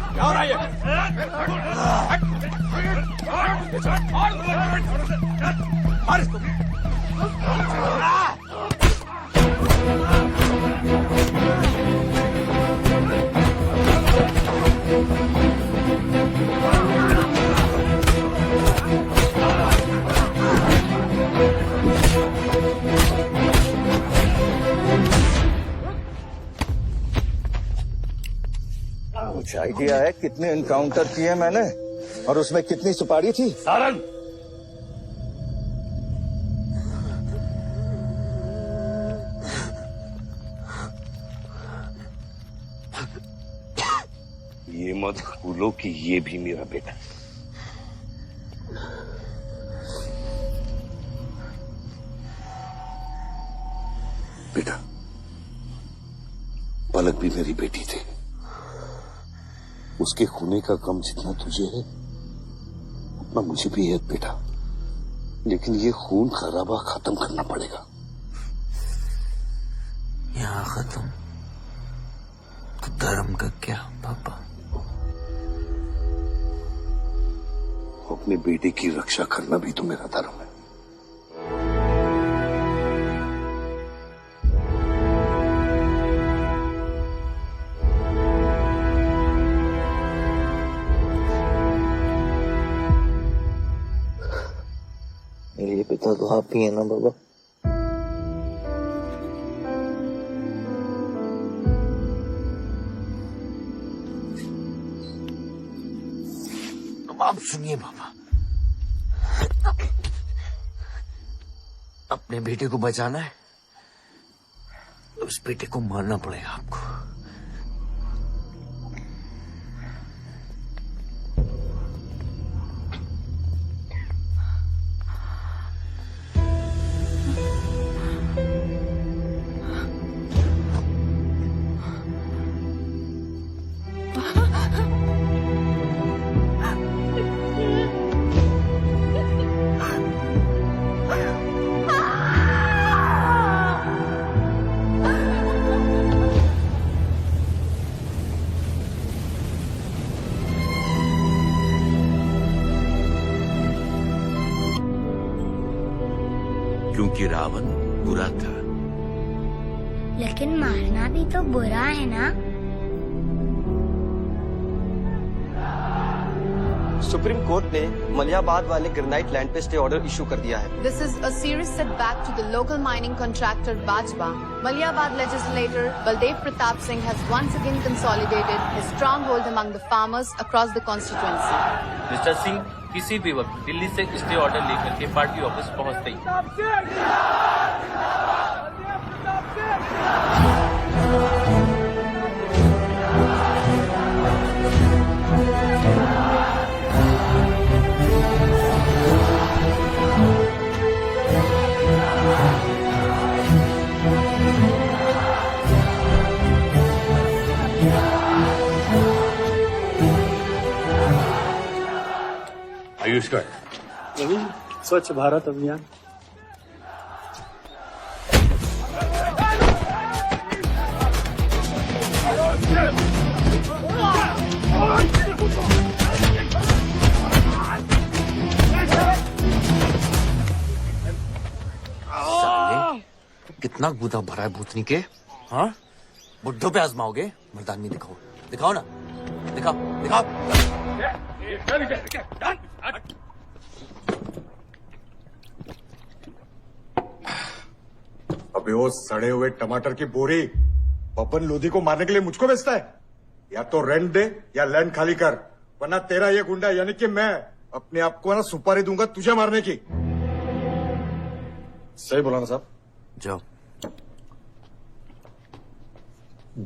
क्या हो रहा है ये? मार इसको। कुछ आइडिया है कितने एनकाउंटर किए मैंने और उसमें कितनी सुपारी थी? सारंग, ये मत भूलो कि ये भी मेरा बेटा है। बेटा, पलक भी मेरी बेटी थी। उसके खूने का गम जितना तुझे है उतना मुझे भी है बेटा, लेकिन ये खून खराबा खत्म करना पड़ेगा। यहाँ खत्म तो धर्म का क्या पापा? अपने बेटे की रक्षा करना भी तो मेरा धर्म है। मेरे पिता तो आप ही है ना बाबा? अब आप सुनिए बाबा, अपने बेटे को बचाना है तो उस बेटे को मारना पड़ेगा आपको। क्योंकि रावण बुरा था। लेकिन मारना भी तो बुरा है ना? सुप्रीम कोर्ट ने मलियाबाद वाले ग्रेनाइट लैंड पे स्टे ऑर्डर इशू कर दिया है। This is a serious setback to the local mining contractor Bajpa. Maliabad legislator Baldev Pratap Singh has once again consolidated his stronghold among the farmers across the constituency. Mister Singh किसी भी वक्त दिल्ली से stay order लेकर के party office पहुंचते ही आयुष का स्वच्छ भारत अभियान। साले, कितना गुदा भरा है भूतनी के? हाँ, बुड्ढों पे आजमाओगे? मर्दानगी दिखाओ, दिखाओ ना, दिखाओ, दिखाओ। अबे वो सड़े हुए टमाटर की बोरी पवन लोधी को मारने के लिए मुझको बेचता है? या तो रेंट दे या लैंड खाली कर, वरना तेरा ये गुंडा यानी कि मैं अपने आप को ना सुपारी दूंगा तुझे मारने की। सही बोला ना साहब? जाओ।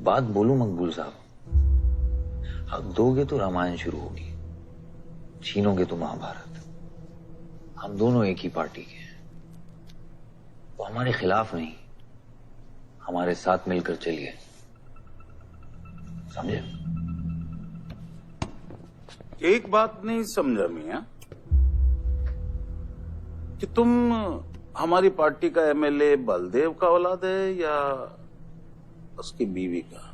बात बोलूं मकबूल साहब, हक दोगे तो रामायण शुरू होगी, छीनोगे तो महाभारत। हम दोनों एक ही पार्टी के हैं, वो हमारे खिलाफ नहीं, हमारे साथ मिलकर चलिए समझे? एक बात नहीं समझा मियां कि तुम हमारी पार्टी का एमएलए बलदेव का औलाद है या उसकी बीवी का?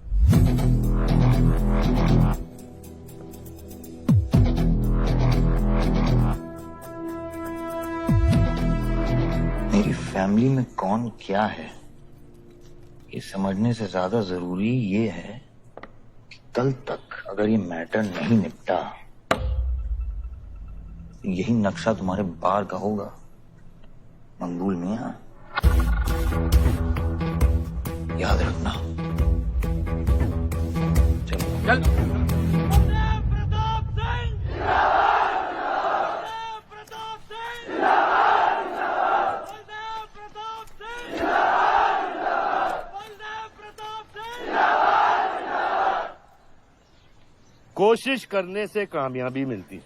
मेरी फैमिली में कौन क्या है ये समझने से ज्यादा जरूरी ये है कि कल तक अगर ये मैटर नहीं निपटा तो यही नक्शा तुम्हारे बार का होगा मंगूल मियां, याद रखना। चल कोशिश करने से कामयाबी मिलती है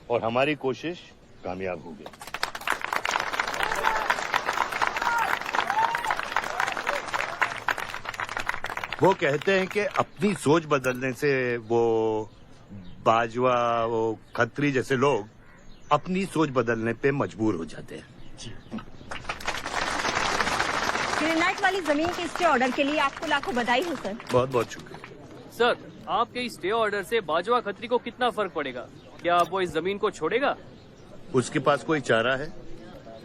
और हमारी कोशिश कामयाब होगी। वो कहते हैं कि अपनी सोच बदलने से वो बाजवा, वो खत्री जैसे लोग अपनी सोच बदलने पे मजबूर हो जाते हैं। ग्रेनाइट वाली जमीन के स्टे ऑर्डर के लिए आपको लाखों बधाई हो सर। बहुत बहुत शुक्रिया सर। आपके इस स्टे ऑर्डर से बाजवा खत्री को कितना फर्क पड़ेगा? क्या वो इस जमीन को छोड़ेगा? उसके पास कोई चारा है?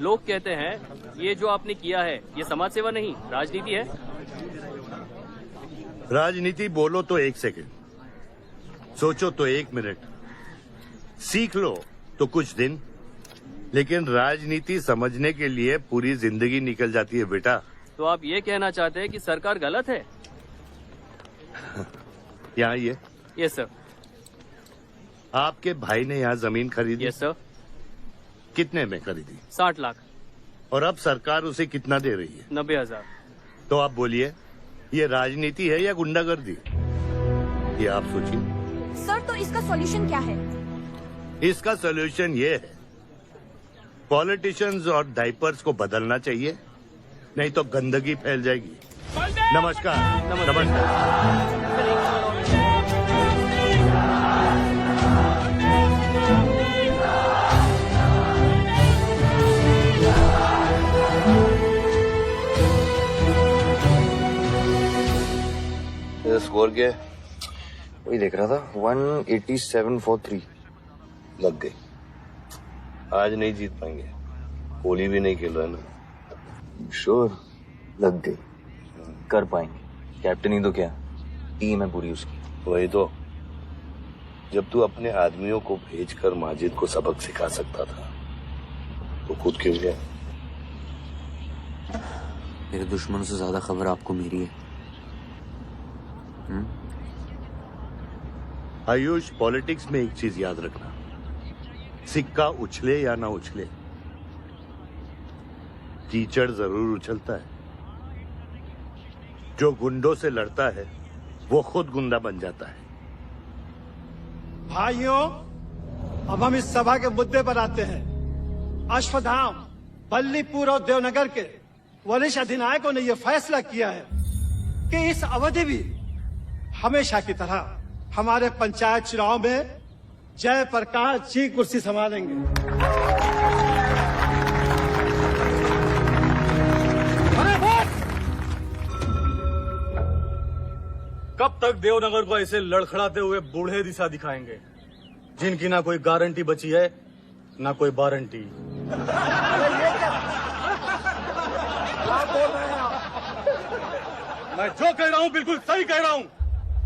लोग कहते हैं ये जो आपने किया है ये समाज सेवा नहीं राजनीति है। राजनीति बोलो तो 1 सेकंड, सोचो तो 1 मिनट, सीख लो तो कुछ दिन, लेकिन राजनीति समझने के लिए पूरी जिंदगी निकल जाती है बेटा। तो आप ये कहना चाहते हैं कि सरकार गलत है? यहाँ ये यस सर। आपके भाई ने यहाँ जमीन खरीदी? Yes sir. कितने में खरीदी? 60 लाख। और अब सरकार उसे कितना दे रही है? 90,000। तो आप बोलिए ये राजनीति है या गुंडागर्दी? ये आप सोचिए। सर तो इसका सॉल्यूशन क्या है? इसका सॉल्यूशन ये है पॉलिटिशियंस और डाइपर्स को बदलना चाहिए, नहीं तो गंदगी फैल जाएगी। नमस्कार। नमस्कार। स्कोर क्या है? वही देख रहा था, 187 लग गई। आज नहीं जीत पाएंगे, होली भी नहीं खेल रहा है ना। श्योर लग गई, कर पाएंगे। कैप्टन ही तो क्या, टीम है पूरी उसकी। वही तो, जब तू अपने आदमियों को भेजकर माजिद को सबक सिखा सकता था तो खुद क्यों गया? मेरे दुश्मनों से ज्यादा खबर आपको मेरी है। आयुष, पॉलिटिक्स में एक चीज याद रखना, सिक्का उछले या ना उछले, कीचड़ जरूर उछलता है। जो गुंडों से लड़ता है वो खुद गुंडा बन जाता है। भाइयों, अब हम इस सभा के मुद्दे पर आते हैं। अश्वत्थाम, बल्लीपुर और देवनगर के वरिष्ठ अधिनायकों ने यह फैसला किया है कि इस अवधि भी हमेशा की तरह हमारे पंचायत चुनाव में जयप्रकाश जी कुर्सी संभालेंगे। कब तक देवनगर को ऐसे लड़खड़ाते हुए बूढ़े दिशा दिखाएंगे, जिनकी ना कोई गारंटी बची है ना कोई वारंटी? मैं जो कह रहा हूं बिल्कुल सही कह रहा हूं।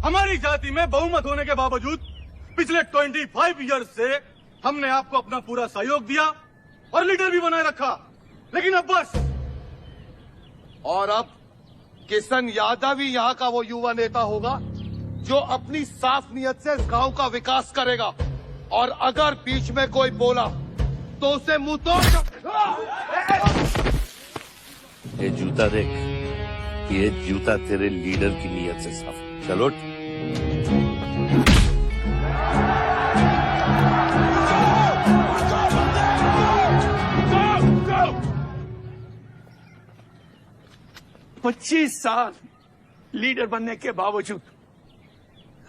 हमारी जाति में बहुमत होने के बावजूद पिछले 25 ईयर्स से हमने आपको अपना पूरा सहयोग दिया और लीडर भी बनाए रखा, लेकिन अब बस। और अब किशन यादव ही यहाँ का वो युवा नेता होगा जो अपनी साफ नियत से इस गांव का विकास करेगा, और अगर बीच में कोई बोला तो उसे मुंह तोड़। ये जूता देख, ये जूता तेरे लीडर की नियत से साफ। चलो पच्चीस साल लीडर बनने के बावजूद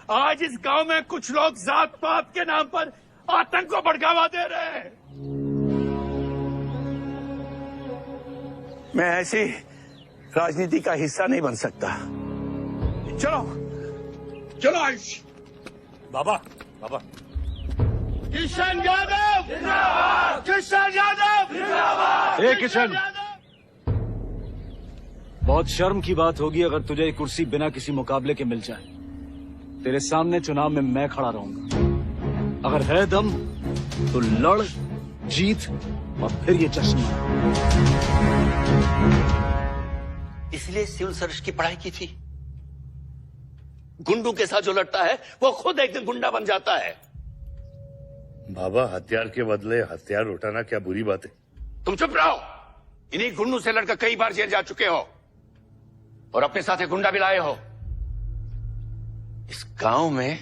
आज इस गांव में कुछ लोग जात पात के नाम पर आतंक को बढ़ावा दे रहे हैं। मैं ऐसी राजनीति का हिस्सा नहीं बन सकता। चलो चलो आयुष। बाबा बाबा किशन यादव जिंदाबाद, किशन यादव जिंदाबाद। ए किशन, बहुत शर्म की बात होगी अगर तुझे ये कुर्सी बिना किसी मुकाबले के मिल जाए। तेरे सामने चुनाव में मैं खड़ा रहूंगा। अगर है दम तो लड़, जीत और फिर ये जश्न। इसलिए सिविल सर्विस की पढ़ाई की थी। गुंडों के साथ जो लड़ता है वो खुद एक दिन गुंडा बन जाता है। बाबा, हथियार के बदले हथियार उठाना क्या बुरी बात है? तुम चुप रहो। इन्हीं गुंडों से लड़कर कई बार जेल जा चुके हो और अपने साथ एक गुंडा भी लाए हो। इस गांव में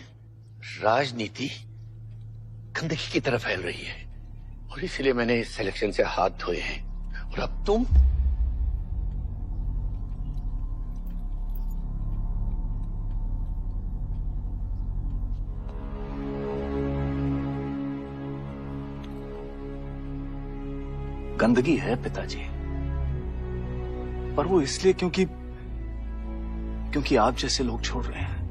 राजनीति गंदगी की तरफ फैल रही है और इसलिए मैंने इस सिलेक्शन से हाथ धोए हैं। और अब तुम गंदगी है पिताजी, पर वो इसलिए क्योंकि आप जैसे लोग छोड़ रहे हैं।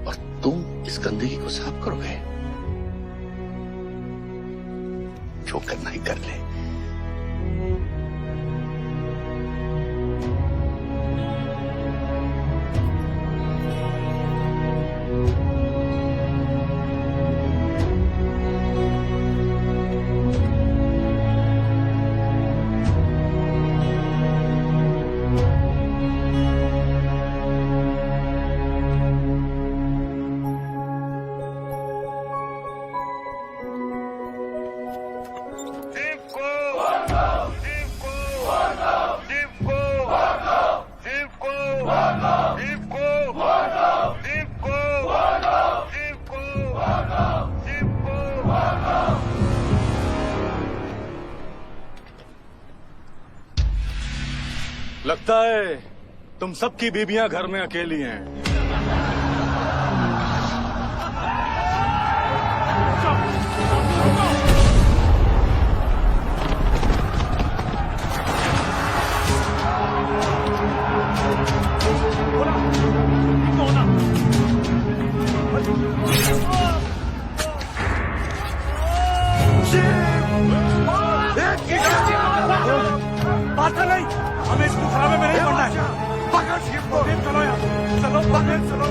और तुम इस गंदगी को साफ करोगे? जो करना ही कर ले। लगता है तुम सबकी बीबियां घर में अकेली हैं। बात नहीं, हमें इसको खराबे में नहीं पड़ना है। पकड़ शिव को, चलो यार, चलो पकड़, चलो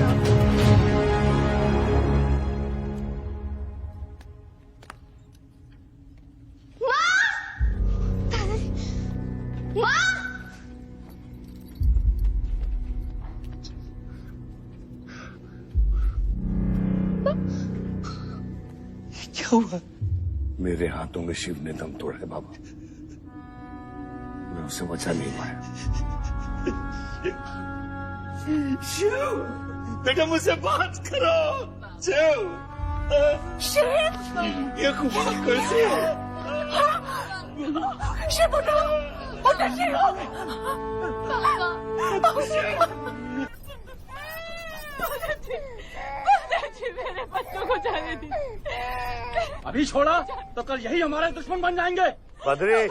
क्या हुआ? मेरे हाथों में शिव ने दम तोड़ा है बाबा। मैं उसे बचा नहीं पाया। शिव, बेटा मुझसे बात करो। शिव, ये खुदा कैसे है? शिव उठो, उठो शिव। मेरे बच्चों को जाने दी। अभी छोड़ा तो कल यही हमारे दुश्मन बन जाएंगे। बद्री,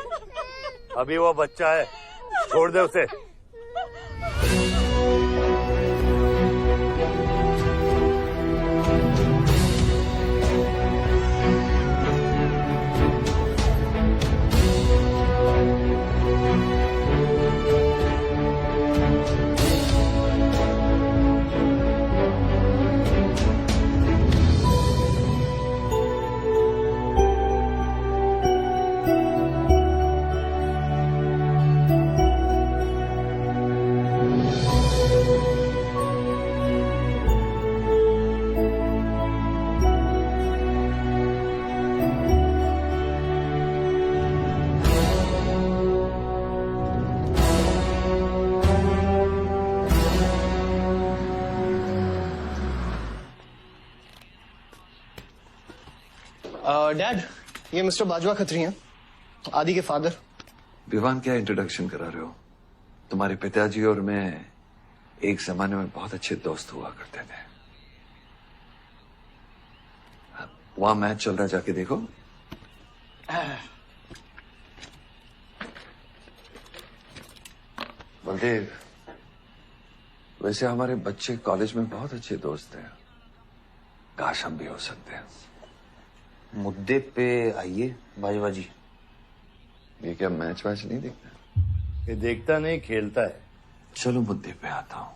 अभी वो बच्चा है, छोड़ दे उसे। डैड, ये मिस्टर बाजवा खत्री हैं, आदि के फादर। विवान, क्या इंट्रोडक्शन करा रहे हो? तुम्हारे पिताजी और मैं एक जमाने में बहुत अच्छे दोस्त हुआ करते थे। वहां मैच चल रहा, जाके देखो। बलदेव, वैसे हमारे बच्चे कॉलेज में बहुत अच्छे दोस्त हैं। काश हम भी हो सकते हैं। मुद्दे पे आइए बाजीबाजी। ये क्या मैच वैच नहीं देखता? ये देखता नहीं, खेलता है। चलो मुद्दे पे आता हूं।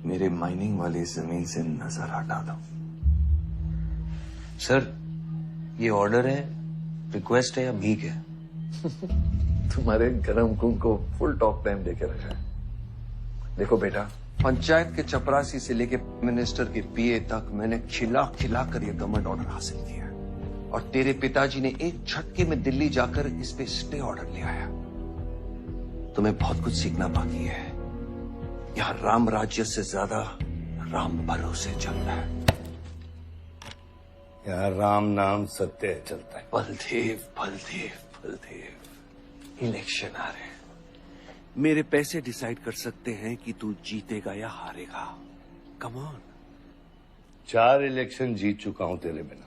मेरे माइनिंग वाली जमीन से नजर हटा दो। सर, ये ऑर्डर है, रिक्वेस्ट है या भीख है? तुम्हारे गरम खून को फुल टॉक टाइम देके रखा है। देखो बेटा, पंचायत के चपरासी से लेके मिनिस्टर के पीए तक मैंने खिला खिला कर ये गवर्नमेंट ऑर्डर हासिल किया है। और तेरे पिताजी ने एक झटके में दिल्ली जाकर इस पे स्टे ऑर्डर ले आया। तुम्हें बहुत कुछ सीखना बाकी है। यहां राम राज्य से ज्यादा राम भरोसे चल रहा है। यहाँ राम नाम सत्य चलता है। बलदेव बलदेव बलदेव, इलेक्शन आ रहे हैं। मेरे पैसे डिसाइड कर सकते हैं कि तू जीतेगा या हारेगा। Come on. 4 इलेक्शन जीत चुका हूं तेरे बिना,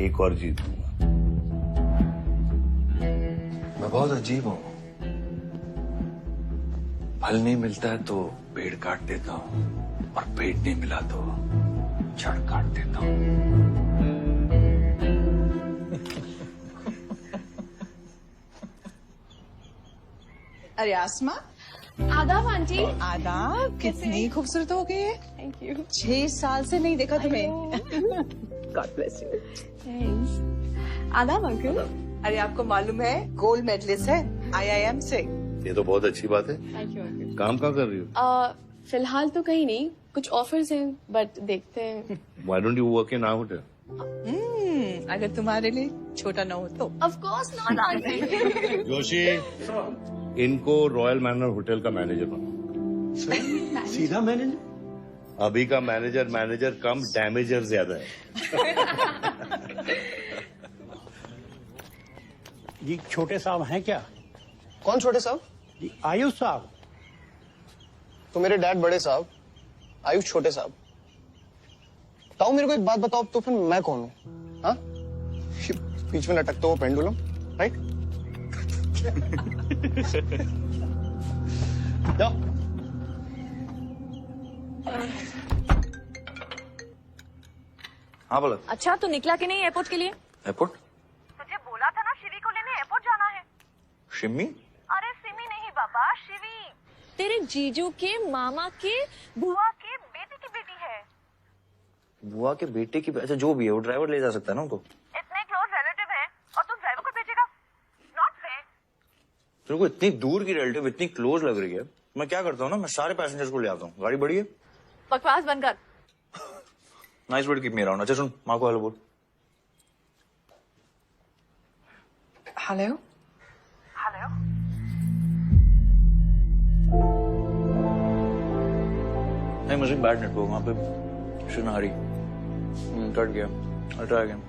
एक और जीतूंगा। मैं बहुत अजीब हूं। फल नहीं मिलता है तो पेड़ काट देता हूं, और पेड़ नहीं मिला तो जड़ काट देता हूं। अरे आसमा, आदाब आंटी। आदाब, कितनी खूबसूरत हो गई है। Thank you. 6 साल से नहीं देखा तुम्हें। God bless you. थैंक्स। आदाब अंकल। अरे आपको मालूम है गोल्ड मेडलिस्ट है IIM से। ये तो बहुत अच्छी बात है। Thank you uncle. काम क्या कर रही हो? फिलहाल तो कहीं नहीं, कुछ ऑफर्स हैं बट देखते हैं। Why don't you work in our hotel? अगर तुम्हारे लिए छोटा न हो तो। Of course not aunty. Joshi, इनको रॉयल मैनर होटल का मैनेजर बना। सीधा मैनेजर? अभी का मैनेजर कम, डैमेजर ज्यादा है। जी छोटे साहब हैं क्या? कौन छोटे साहब? जी आयुष साहब। तो मेरे डैड बड़े साहब, आयुष छोटे साहब। ताऊ मेरे को एक बात बताओ, तो फिर मैं कौन हूँ? हाँ, बीच में लटकता हुआ पेंडुलम, राइट? जाओ। हाँ बोला। अच्छा, तो निकला कि नहीं एयरपोर्ट के लिए? एयरपोर्ट? तुझे बोला था ना शिवी को लेने एयरपोर्ट जाना है। शिमी? अरे सिमी नहीं बाबा, शिवी। तेरे जीजू के मामा के बुआ के बेटे की बेटी है। बुआ के बेटे की? अच्छा जो भी है, वो ड्राइवर ले जा सकता है ना उनको। इतने क्लोज रिलेटिव है और तुम ड्राइवर को भेजेगा? Not fair. तेरे को इतनी दूर की रिलेटिव इतनी क्लोज लग रही है, मैं क्या करता हूँ ना, मैं सारे पैसेंजर्स को ले आता हूँ। गाड़ी बड़ी है। बकवास बंद कर। Nice word, keep me around. अच्छा सुन, माँ को हेलो बोल। हेलो। हेलो। नहीं, मुझे बैड नेटवर्क वहां पे। शुन हरी, कट गया। I'll try again.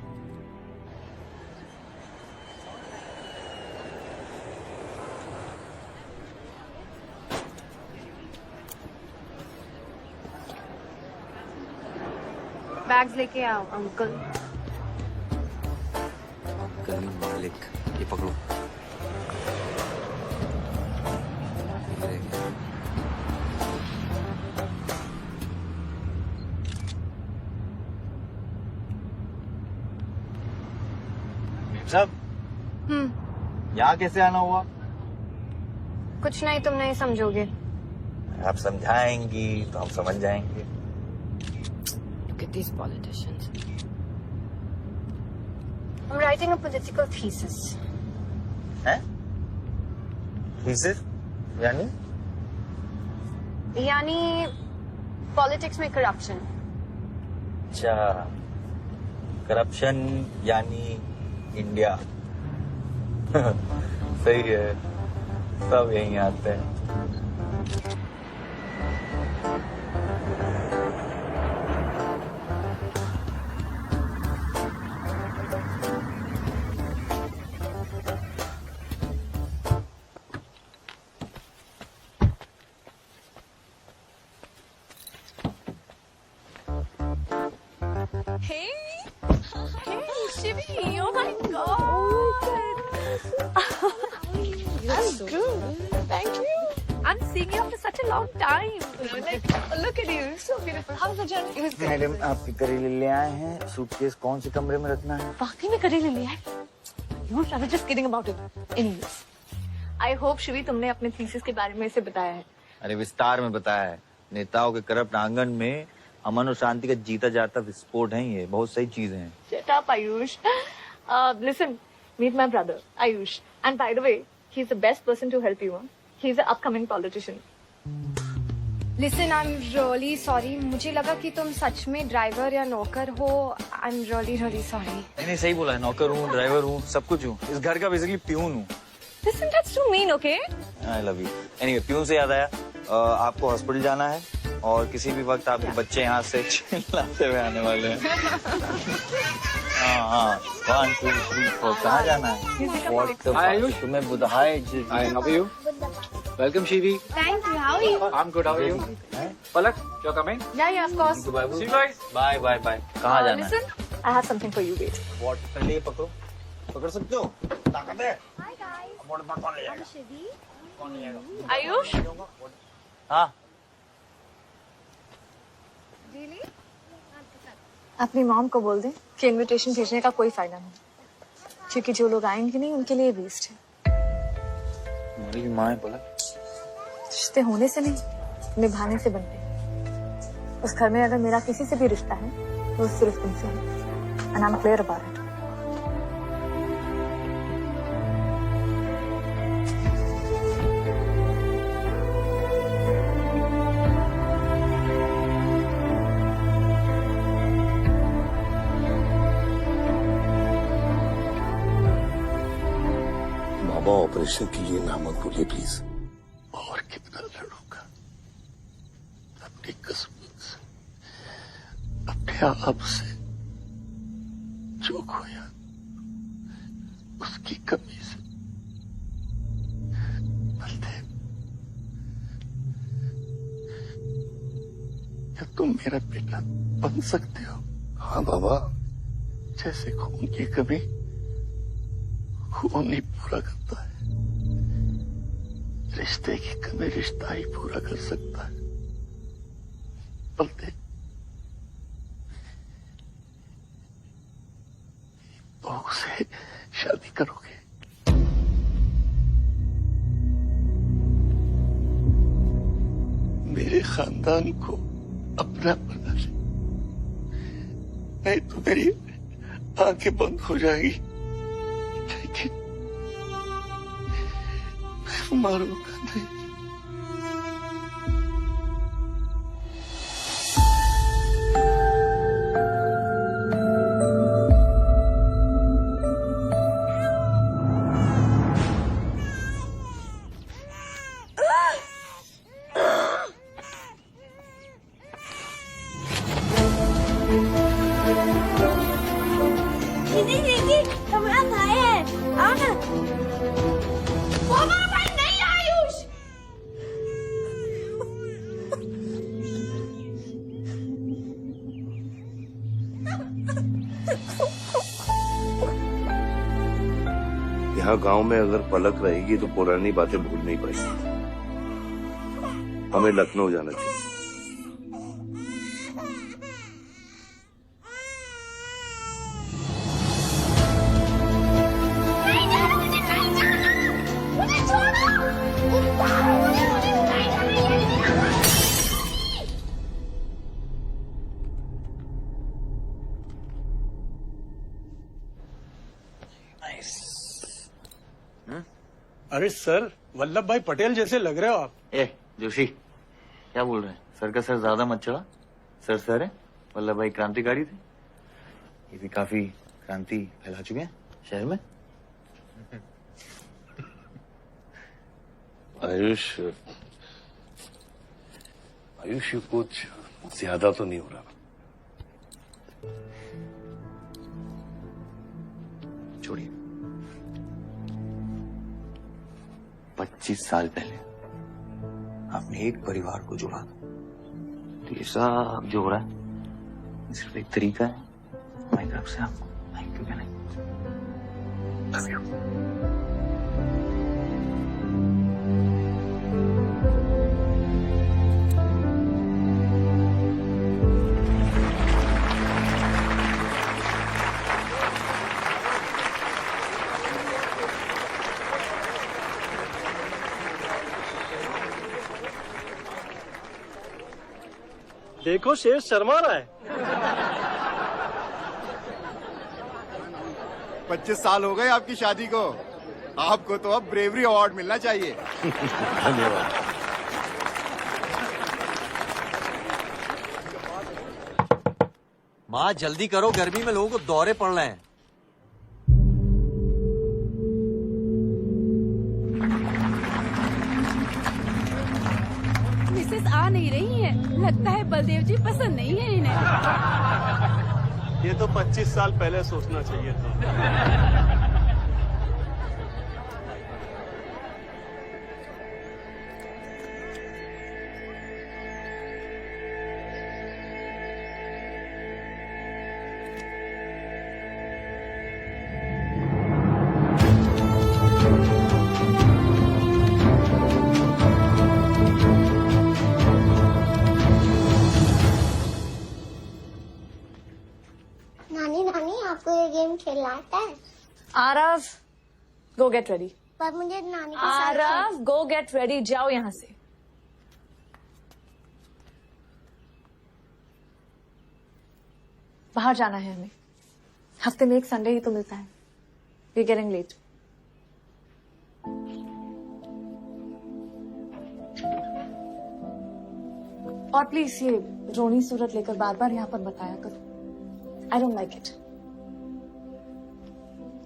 बैग्स लेके आओ अंकल। गली मालिक, ये पकड़ो। साहब, यहाँ कैसे आना हुआ? कुछ नहीं, तुम नहीं समझोगे। आप समझाएंगी तो हम समझ जाएंगे। Look at these politicians. I'm writing a political thesis. हैं? Thesis? यानी पॉलिटिक्स में करप्शन। अच्छा, करप्शन यानी इंडिया। सही है, सब यहीं आते हैं। Hey, Shivi, oh my God. I'm good. Thank you. I'm seeing you after such a long time. Like, look at you, so beautiful. How was the journey? It was good. Madam, आप करेले ले आए हैं। Suitcase कौन से कमरे में रखना है? वाकई में करेले लिया है? You I was just kidding about it. Anyways, I hope Shivi तुमने अपने थीसिस के बारे में इसे बताया है। अरे विस्तार में बताया है। नेताओं के करप्ट आंगन में अमन और शांति का जीता जाता विस्फोट है ये। बहुत सही चीजें हैं। Shut up, Ayush. Listen, meet my brother, Ayush. And by the way, he's the best person to help you. He's an upcoming politician. Listen, I'm really sorry. मुझे लगा कि तुम सच में ड्राइवर या नौकर हो. I'm really sorry. नहीं सही बोला है। नौकर हूँ, ड्राइवर हूँ, सब कुछ हूँ। इस घर का बेसिकली प्यून हूँ। Listen, that's too mean, okay? I love you. Anyway, peon से याद आया, आपको हॉस्पिटल जाना है और किसी भी वक्त आपके बच्चे यहाँ से चिल्लाते हुए आने वाले हैं। हाँ 1 2 3 4 कहाँ जाना है? आयुष तुम्हें बुधाई। Hi, how are you? Welcome, Shivi. Thank you. How are you? I'm good. How are you? Palak, you're coming? Yeah, of course. See you guys. Bye. कहाँ जाना है? Listen, I have something for you, wait. What? पहले ये पकड़ो। पकड़ सकते हो? ताकत है? Hi guys. कौन ले जाएगा? I'm Shivi. कौन ले जाएगा? Ayush? हाँ। Really? अपनी मॉम को बोल दे कि इनविटेशन भेजने का कोई फायदा नहीं, क्योंकि जो लोग आएंगे नहीं उनके लिए वेस्ट है। हमारी माँ है पलक। रिश्ते होने से नहीं, निभाने से बनते हैं। उस घर में अगर मेरा किसी से भी रिश्ता है तो सिर्फ तुमसे है। And I'm clear about it. Baba operation के लिए ना मत भूलिए प्लीज। और कितना लड़ूंगा अपनी किस्मत से, अपने आप से, जो खोया उसकी कमी से। बलदेव, क्या तुम मेरा बेटा बन सकते हो? हाँ बाबा, जैसे खून की कमी खून ही पूरा करता है, रिश्ते की कमी रिश्ता ही पूरा कर सकता है। बलदेव, बहू से शादी करोगे? मेरे खानदान को अपना बना ले, नहीं तो मेरी आंखें बंद हो जाएगी। लेकिन मैं मारूंगा नहीं। दीदी, कमरा भाई है, आओ ना। वो भाई नहीं, आयुष। यहाँ गांव में अगर पलक रहेगी तो पुरानी बातें भूल नहीं पाएगी। हमें लखनऊ जाना चाहिए। अरे सर, वल्लभ भाई पटेल जैसे लग रहे हो आप। जोशी, क्या बोल रहे हैं? सर का सर ज्यादा मत चढ़ा। सर है। वल्लभ भाई क्रांतिकारी थे, ये भी काफी क्रांति फैला चुके हैं शहर में। आयुष कुछ ज्यादा तो नहीं हो रहा? छोड़िए, 25 साल पहले आपने एक परिवार को जोड़ा, तो ये सब जो हो रहा है सिर्फ एक तरीका है हमारी तरफ से आपको थैंक यू कहना। Love you. देखो शेर शर्मा रहा है। 25 साल हो गए आपकी शादी को, आपको तो अब ब्रेवरी अवार्ड मिलना चाहिए। धन्यवाद। माँ जल्दी करो, गर्मी में लोगों को दौरे पड़ रहे हैं। मिसेस आ नहीं रही है, लगता है बलदेव जी पसंद नहीं है इन्हें। ये तो 25 साल पहले सोचना चाहिए था। नानी नानी आपको ये गेम खेलना आता है? आरव, गो गेट रेडी। पर मुझे नानी के साथ आरव, गो गेट रेडी, जाओ यहाँ से। बाहर जाना है हमें, हफ्ते में एक संडे ही तो मिलता है। We getting late. और प्लीज ये रोनी सूरत लेकर बार बार यहाँ पर बताया करो। I don't like it.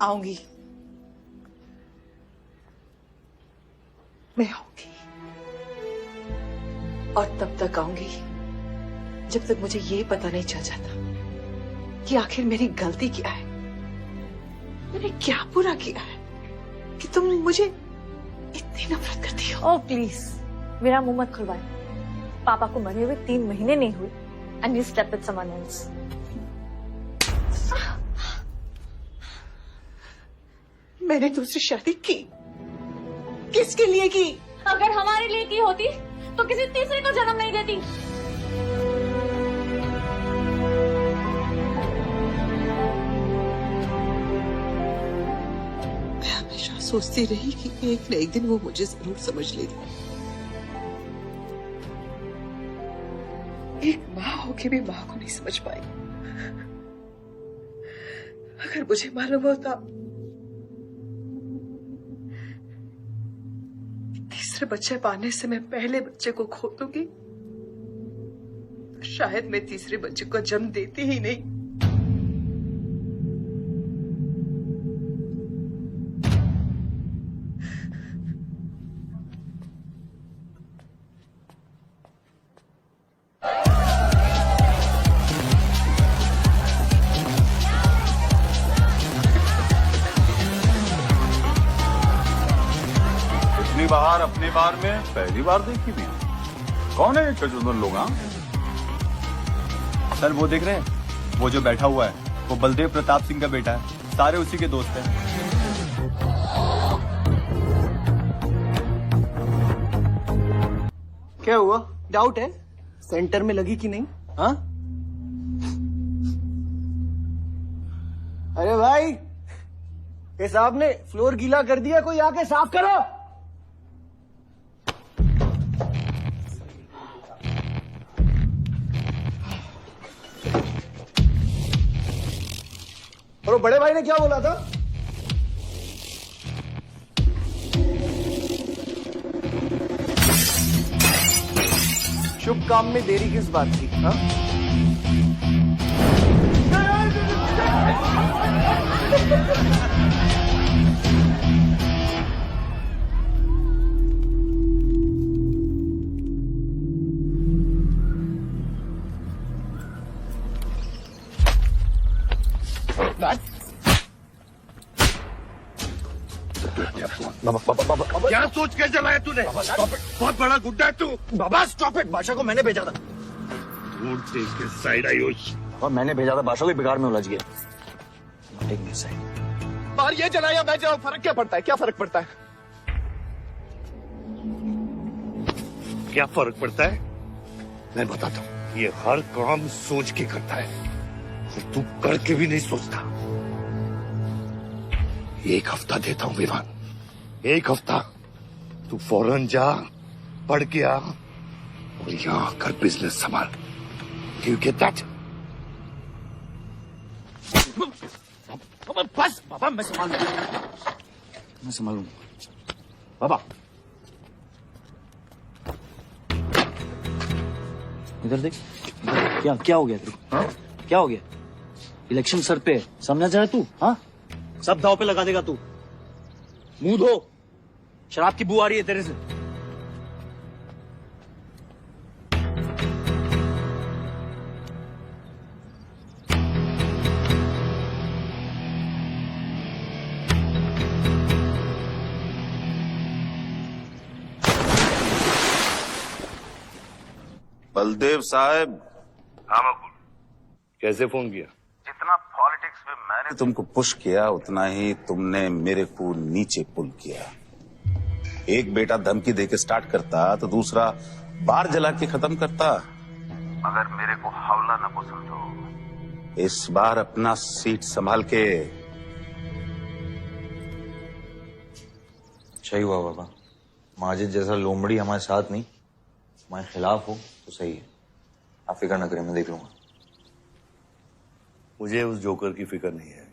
आऊंगी, मैं आऊंगी, और तब तक आऊंगी जब तक मुझे ये पता नहीं चल जाता कि आखिर मेरी गलती क्या है। मैंने क्या बुरा किया है कि तुम मुझे इतनी नफरत करती हो? ओह प्लीज, मेरा मुंह मत खुलवाए। पापा को मरे हुए 3 महीने नहीं हुए and you slept with someone else. मैंने दूसरी शादी की, किसके लिए की? अगर हमारे लिए की होती तो किसी तीसरे को जन्म नहीं देती। मैं हमेशा सोचती रही कि एक न एक दिन वो मुझे जरूर समझ लेगी। एक माँ होके भी माँ को नहीं समझ पाई। अगर मुझे मालूम होता तीसरे बच्चे पाने से मैं पहले बच्चे को खो दूंगी, तो शायद मैं तीसरे बच्चे को जन्म देती ही नहीं। बाहर अपने बार में पहली बार देखी भी। कौन है ये चचुंदर लोग? सर वो देख रहे हैं, वो जो बैठा हुआ है वो बलदेव प्रताप सिंह का बेटा है, सारे उसी के दोस्त हैं। क्या हुआ? डाउट है सेंटर में लगी कि नहीं? हाँ? अरे भाई, ये साहब ने फ्लोर गीला कर दिया, कोई आके साफ करो। और बड़े भाई ने क्या बोला था? शुभ काम में देरी किस बात की? हाँ? क्या सोच के चलाया तूने? बहुत बड़ा गुड्डा है तू। बाबा स्टॉप इट, बादशाह को मैंने भेजा था। Don't take his side, Ayush. और मैंने भेजा था बादशाह को, बिगाड़ में उलझ गया। Take me side. बाहर ये चला या मैं चलाऊं, फर्क क्या पड़ता है? क्या फर्क पड़ता है? क्या फर्क पड़ता है? मैं बताता हूँ। ये हर काम सोच के करता है और तू करके भी नहीं सोचता। एक हफ्ता देता हूँ विवान, एक हफ्ता। तू फौरन जा, पढ़ के आ और यहाँ आकर बिजनेस संभाल। You get that? बस बाबा, मैं संभालूंगा बाबा। इधर देख, क्या क्या हो गया तेरे को? हाँ? क्या हो गया? इलेक्शन सर पे समझा जा तू? हाँ, सब दाव पे लगा देगा तू। मुंह धो, शराब की बू आ रही है तेरे से। बलदेव साहब। हाँ मकबूल, कैसे फोन किया? जितना पॉलिटिक्स में मैंने तुमको पुश किया, उतना ही तुमने मेरे को नीचे पुल किया। एक बेटा धमकी देके स्टार्ट करता तो दूसरा बार जला के खत्म करता। मगर मेरे को हौला न को समझो। इस बार अपना सीट संभाल के। सही हुआ बाबा, माजिद जैसा लोमड़ी हमारे साथ नहीं, हमारे खिलाफ हो तो सही है। आप फिक्र न करें, मैं देख लूंगा। मुझे उस जोकर की फिक्र नहीं है।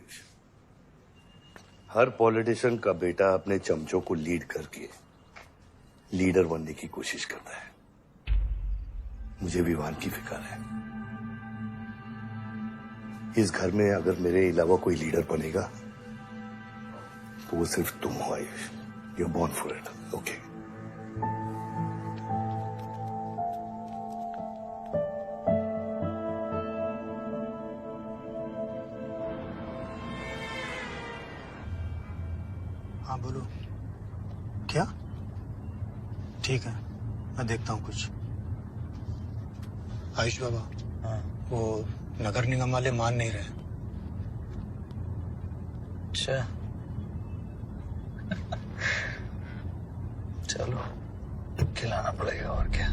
हर पॉलिटिशियन का बेटा अपने चमचों को लीड करके लीडर बनने की कोशिश करता है। मुझे विवान की फिक्र है। इस घर में अगर मेरे अलावा कोई लीडर बनेगा तो वो सिर्फ तुम हो Ayush. You are born for it, okay? हाँ बोलो। क्या? ठीक है, मैं देखता हूँ कुछ। आयुष बाबा, हाँ, वो नगर निगम वाले मान नहीं रहे। अच्छा, चलो खिलाना पड़ेगा और क्या।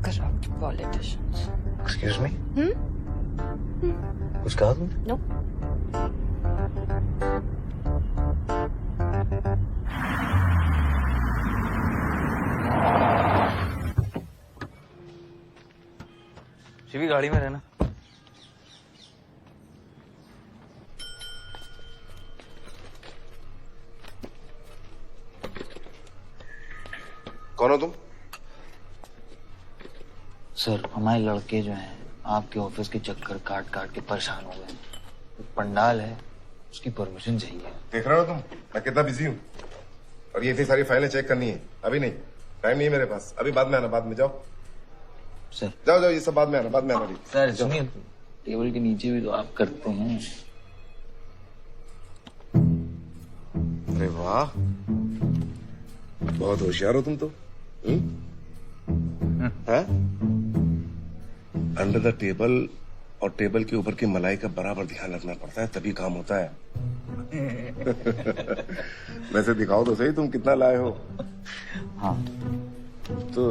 Corrupt politicians. एक्सक्यूज मी, कुछ कहा तुमने? No. शिवी गाड़ी में रहना। कौन हो तुम? सर, हमारे लड़के जो हैं आपके ऑफिस के चक्कर काट काट के परेशान हो गए। एक पंडाल है, उसकी परमिशन चाहिए। देख रहे हो तुम मैं कितना बिजी हूँ, और ये इतनी सारी फाइलें चेक करनी है। अभी नहीं, टाइम नहीं है मेरे पास। अभी बाद में आना, बाद में जाओ। सर जाओ जाओ, ये सब बाद में आना, बाद में आना। सर सुनिए, टेबल के नीचे भी तो आप करते हैं। अरे वाह, बहुत होशियार हो तुम तो। अंडर द टेबल और टेबल के ऊपर की मलाई का बराबर ध्यान रखना पड़ता है, तभी काम होता है। वैसे दिखाओ तो सही तुम कितना लाए हो। हाँ तो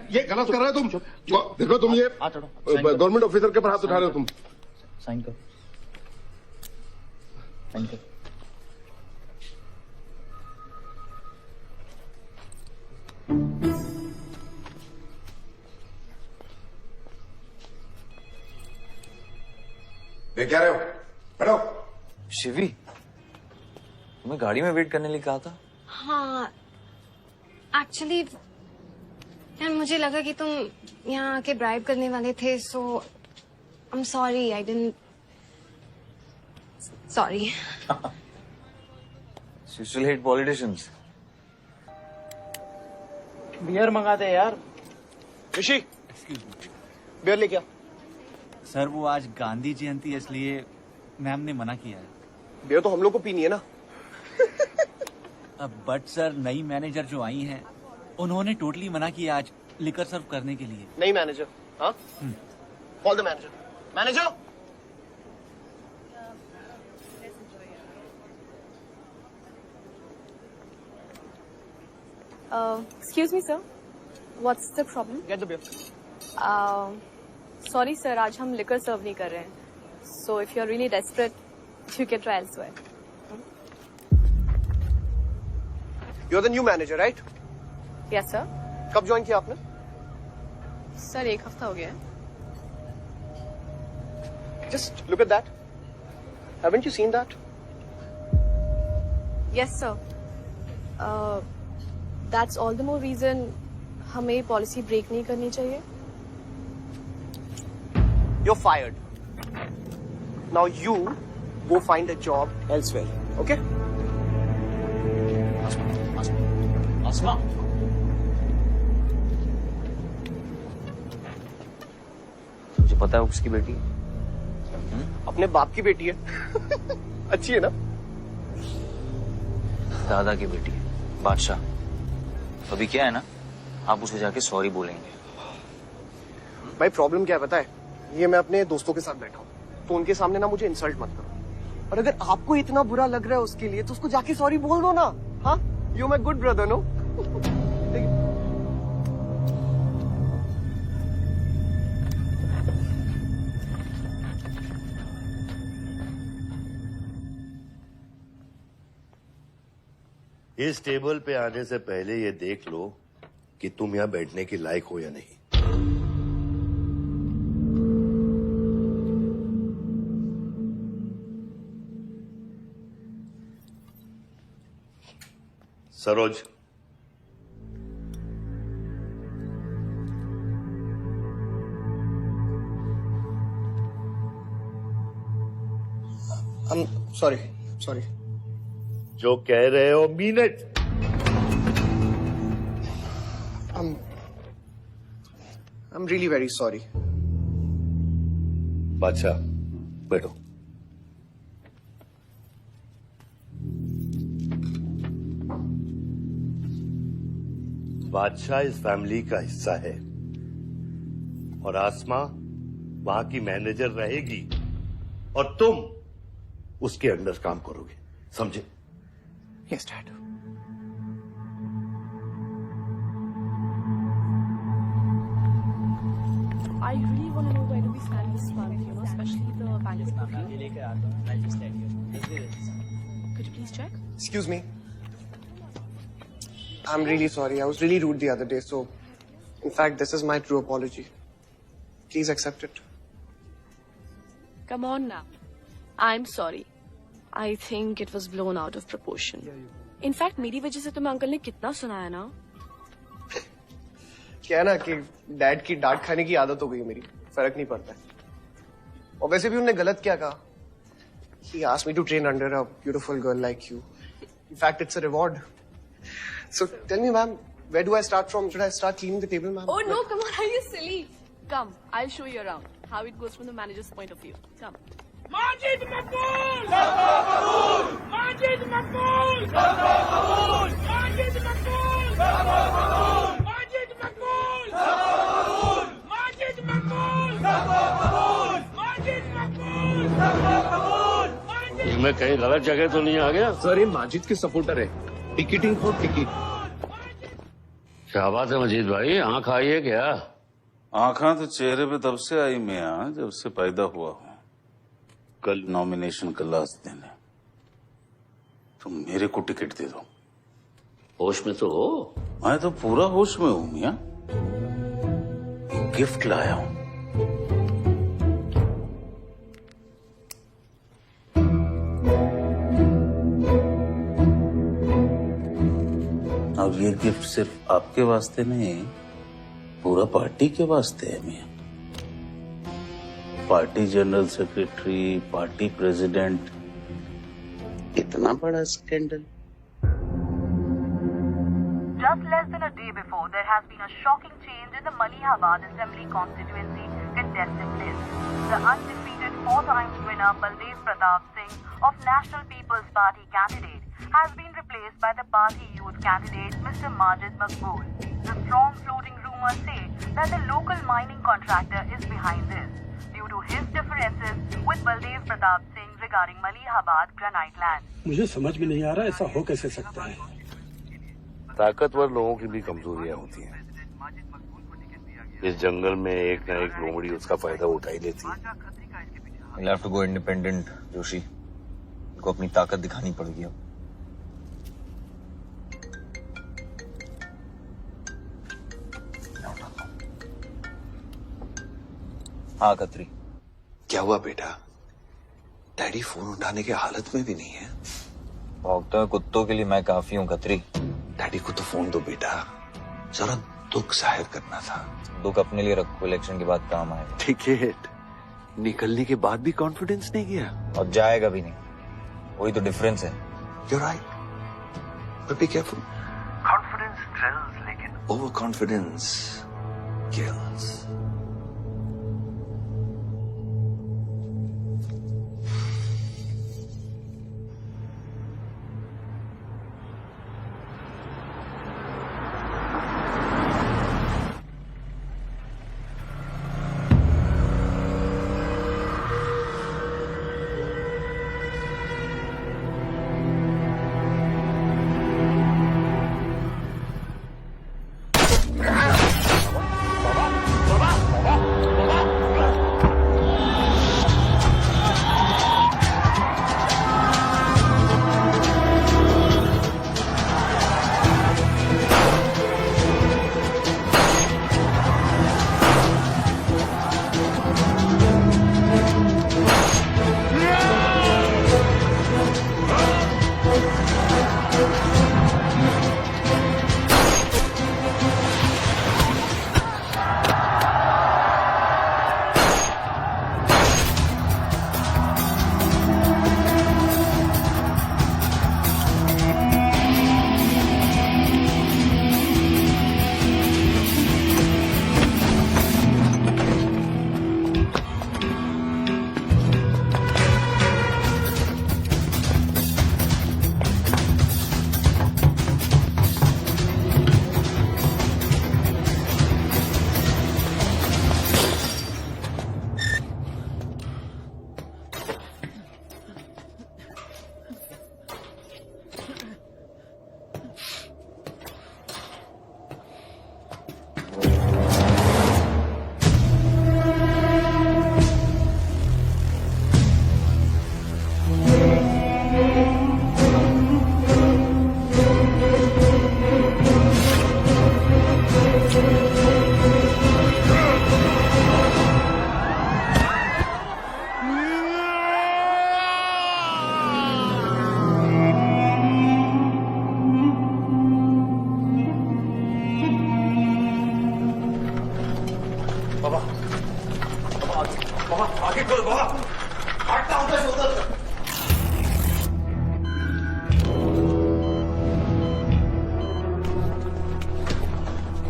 ये गलत कर रहे हो तुम। देखो तुम ये गवर्नमेंट ऑफिसर के ऊपर हाथ उठा रहे हो तुम। साइन कर, साइन कर। देख क्या रहे हो? बैठो। शिवी, तुम्हें गाड़ी में वेट करने लिए कहा था। हाँ, एक्चुअली यार मुझे लगा कि तुम यहाँ आके ब्राइब करने वाले थे, so I am sorry, I didn't. Sorry. You still hate politicians? Beer मंगा दे यार। ऋषि, बियर ले क्या? सर वो आज गांधी जयंती है, इसलिए मैम ने मना किया है। बियर तो हम लोग को पीनी है ना। बट सर नई मैनेजर जो आई हैं उन्होंने टोटली मना किया आज लिकर सर्व करने के लिए। नहीं मैनेजर, हाँ? Call the manager. Manager, Excuse me, sir. What's the problem? Get the beer. Sorry, sir. आज हम liquor serve नहीं कर रहे हैं. So if you're really desperate, you can try elsewhere. You're the new manager, right? Yes, sir. कब join किया आपने? Sir, 1 हफ्ता हो गया है. Just look at that. Haven't you seen that? Yes, sir. That's all the more reason हमें policy break नहीं करनी चाहिए. You're fired. Now you go find a job elsewhere. Okay? आसमा, तुझे पता है वो किसकी बेटी है? अपने बाप की बेटी है। अच्छी है ना? दादा की बेटी है, बादशाह। अभी क्या है ना, आप उसे जाके सॉरी बोलेंगे। भाई प्रॉब्लम क्या है पता है? ये मैं अपने दोस्तों के साथ बैठा हूँ, तो उनके सामने ना मुझे इंसल्ट मत करो। और अगर आपको इतना बुरा लग रहा है उसके लिए, तो उसको जाके सॉरी बोल दो ना। हाँ, you my good brother, no? इस टेबल पे आने से पहले ये देख लो कि तुम यहां बैठने के लायक हो या नहीं। सरोज, सॉरी। जो कह रहे हो mean it. I'm really very sorry. बादशाह, बैठो। बादशाह इस फैमिली का हिस्सा है और आसमा वहां की मैनेजर रहेगी और तुम उसके अंडर काम करोगे, समझे? Yes, Dad. I really want to know where do we stand this month, you know, especially the bank review. Could you please check? Excuse me. I'm really sorry. I was really rude the other day, so in fact, this is my true apology. Please accept it. Come on now. I'm sorry. I think it was blown out of proportion. In fact, मेरी वजह से तुम्हें uncle ने कितना सुनाया ना? क्या है ना कि डैड की डांट खाने की आदत हो गई है मेरी, फर्क नहीं पड़ता है। और वैसे भी उन्होंने गलत क्या कहा? He asked me to train under a beautiful girl like you. In fact, it's a reward. So tell me, ma'am, where do I start from? Should I start cleaning the table, ma'am? Oh no, come on, are you silly? Come, I'll show you around how it goes from the manager's point of view. Come. Majid Makbul! Majid Makbul! Majid Makbul! Majid Makbul! Majid Makbul! Majid Makbul! मैं कहीं गलत जगह तो नहीं आ गया? Sir ये माजिद के supporter है, टिकटिंग फॉर टिकट। क्या बात है मजीद भाई, आंख आई है क्या? आंखा तो चेहरे पे तब से आई मियां जब से पैदा हुआ हूं। कल नॉमिनेशन का लास्ट दिन है, तुम मेरे को टिकट दे दो। होश में तो हो? मैं तो पूरा होश में हूं मियां। गिफ्ट लाया हूं। अब ये गिफ्ट सिर्फ आपके वास्ते नहीं, पूरा पार्टी के वास्ते है मियां। Party general secretary, party president, इतना बड़ा scandal. Just less than a day before, there has been a shocking change in the Malihabad Assembly constituency contested list. The undefeated 4-time winner Baldev Pratap Singh of National People's Party candidate has been replaced by the party youth candidate Mr. Majid Maqbool. The strong floating rumors say that the local mining contractor is behind this due to his differences with Baldev Pratap Singh regarding Malihabad granite land. मुझे समझ में नहीं आ रहा ऐसा हो कैसे सकता है। ताकतवर लोगों की भी कमजोरियां होती हैं। इस जंगल में एक न एक लोमड़ी उसका फायदा उठा ही लेती है। You'll have to go independent, Joshi. को अपनी ताकत दिखानी पड़ेगी अब। हाँ खत्री। क्या हुआ बेटा? डैडी फोन उठाने के हालत में भी नहीं है। भौंकते हुए कुत्तों के लिए मैं काफी हूँ खत्री। डैडी को तो फोन दो बेटा, जरा दुख जाहिर करना था। दुख अपने लिए रखो, इलेक्शन के बाद काम आएगा। टिकट निकलने के बाद भी कॉन्फिडेंस नहीं गया और जाएगा भी नहीं, वही तो डिफरेंस है। You're right, but be careful. Confidence thrills, लेकिन overconfidence kills.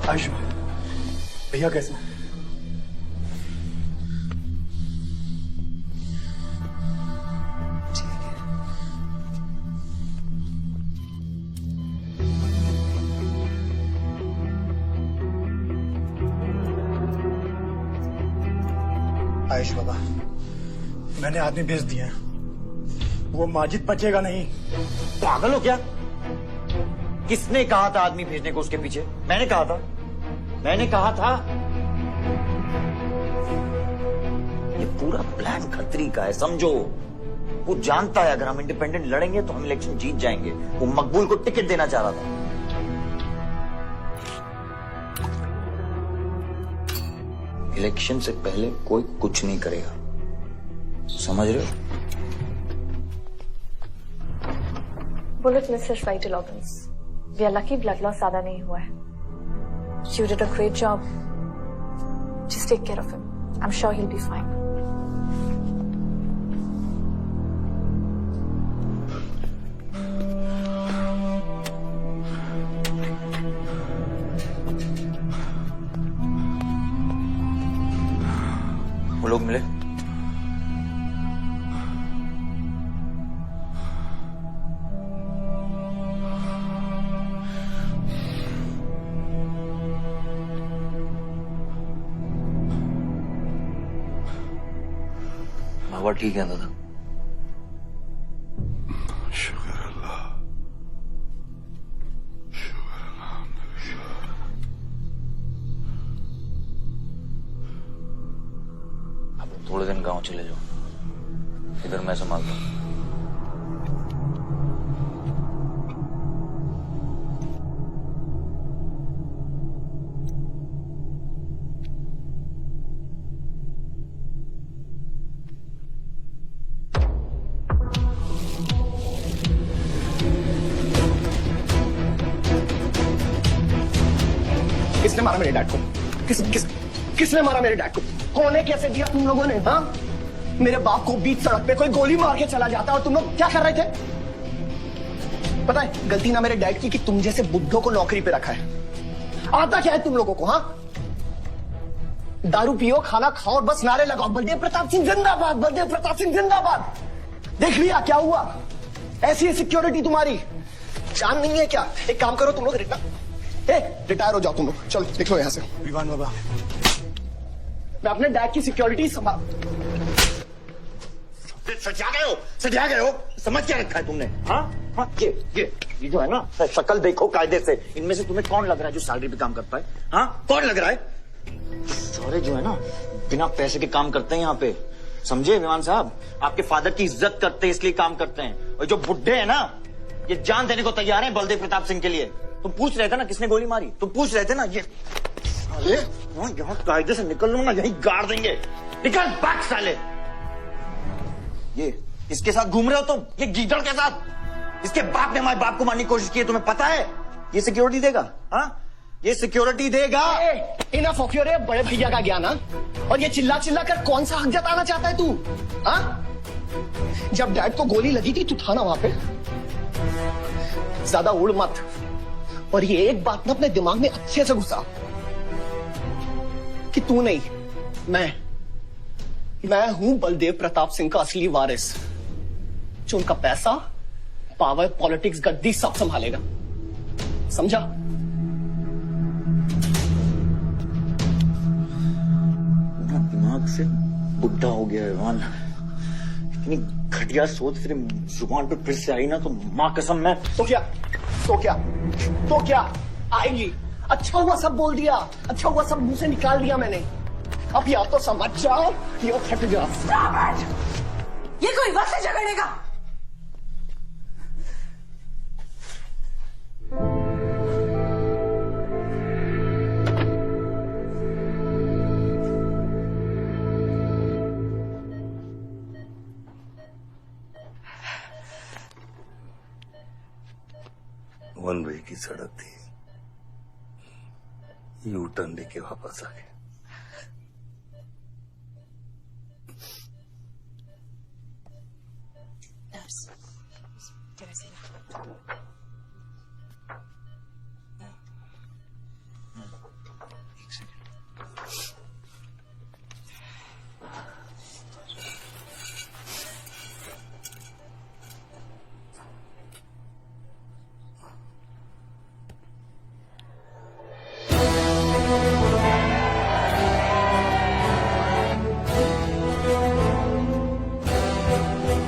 आयुष भैया कैसे? आयुष बाबा, मैंने आदमी भेज दिया, वो माजिद बचेगा नहीं। पागल हो क्या? किसने कहा था आदमी भेजने को उसके पीछे? मैंने कहा था, मैंने कहा था। ये पूरा प्लान खत्री का है, समझो। वो जानता है अगर हम इंडिपेंडेंट लड़ेंगे तो हम इलेक्शन जीत जाएंगे। वो मकबूल को टिकट देना चाह रहा था। इलेक्शन से पहले कोई कुछ नहीं करेगा, समझ रहे हो? Bullet misses vital organs. We are lucky blood loss ज्यादा नहीं हुआ है। You did a great job. Just take care of him. I'm sure he'll be fine. वो लोग मिले? बाबा ठीक है दादा? शुक्र अल्लाह, अब थोड़े दिन गांव चले जाओ, इधर मैं संभालता हूँ। किसने मारा मेरे डैड को? किसने मारा मेरे डैड को? कौन है? कैसे दिया तुम लोगों ने? हाँ, मेरे बाप को बीच सड़क पे कोई गोली मार के चला जाता और तुम लोग क्या कर रहे थे? पता है गलती ना मेरे डैड की कि तुम जैसे बुड्ढों को नौकरी पे रखा है। आता क्या है तुम लोगों को? हाँ, दारू पियो, खाना खाओ और बस नारे लगाओ, बलदेव प्रताप सिंह जिंदाबाद, बलदेव प्रताप सिंह जिंदाबाद। देख लिया क्या हुआ? ऐसी है सिक्योरिटी तुम्हारी, जान नहीं है क्या? एक काम करो तुम लोग, रिटायर हो जाओ तुम लोग, चलो निकलो यहाँ से। विवान बाबा, मैं अपने डैड की सिक्योरिटी संभाल। सजा गए हो, समझ क्या रखा है तुमने? हाँ हाँ, ये जो है ना, शक्ल देखो कायदे से, इनमें से तुम्हें कौन लग रहा है जो सैलरी पे काम करता है? हाँ, कौन लग रहा है? सारे जो है ना बिना पैसे के काम करते हैं यहाँ पे, समझे विमान साहब? आपके फादर की इज्जत करते हैं इसलिए काम करते हैं, और जो बुड्ढे हैं ना ये जान देने को तैयार हैं बलदेव प्रताप सिंह के लिए। तुम पूछ रहे थे ना किसने गोली मारी, तुम पूछ रहे थे ना, ये साले यहाँ कायदे से निकल लो ना, यहीं गाड़ देंगे। निकल भाग साले। ये इसके साथ घूम रहे हो तुम, ये गीदड़ के साथ। इसके बाप ने हमारे बाप को मारने की कोशिश की है, तुम्हें पता है? ये सिक्योरिटी देगा? हाँ, ये सिक्योरिटी देगा। इनफ ऑफ योर बड़े भैया का ज्ञान, और ये चिल्ला चिल्ला कर कौन सा हक जताना चाहता है तू? हाँ, जब डैड को गोली लगी थी तू था ना वहां पे? ज्यादा उड़ मत, और ये एक बात ना अपने दिमाग में अच्छे से घुसा कि तू नहीं, मैं हूं बलदेव प्रताप सिंह का असली वारिस, जो उनका पैसा, पावर, पॉलिटिक्स, गद्दी सब संभालेगा, समझा? दिमाग से बुढ़ा हो गया है, इतनी घटिया सोच फिर जुबान पे फिर से आई ना तो माँ कसम मैं तो क्या आएगी? अच्छा हुआ सब बोल दिया, अच्छा हुआ सब मुंह से निकाल दिया मैंने। अब या तो समझ जाओ या फट जाओ। ये कोई वक्त है झगड़ने का? वन वे की सड़क थी, यू टर्न लेके वापस आ गए।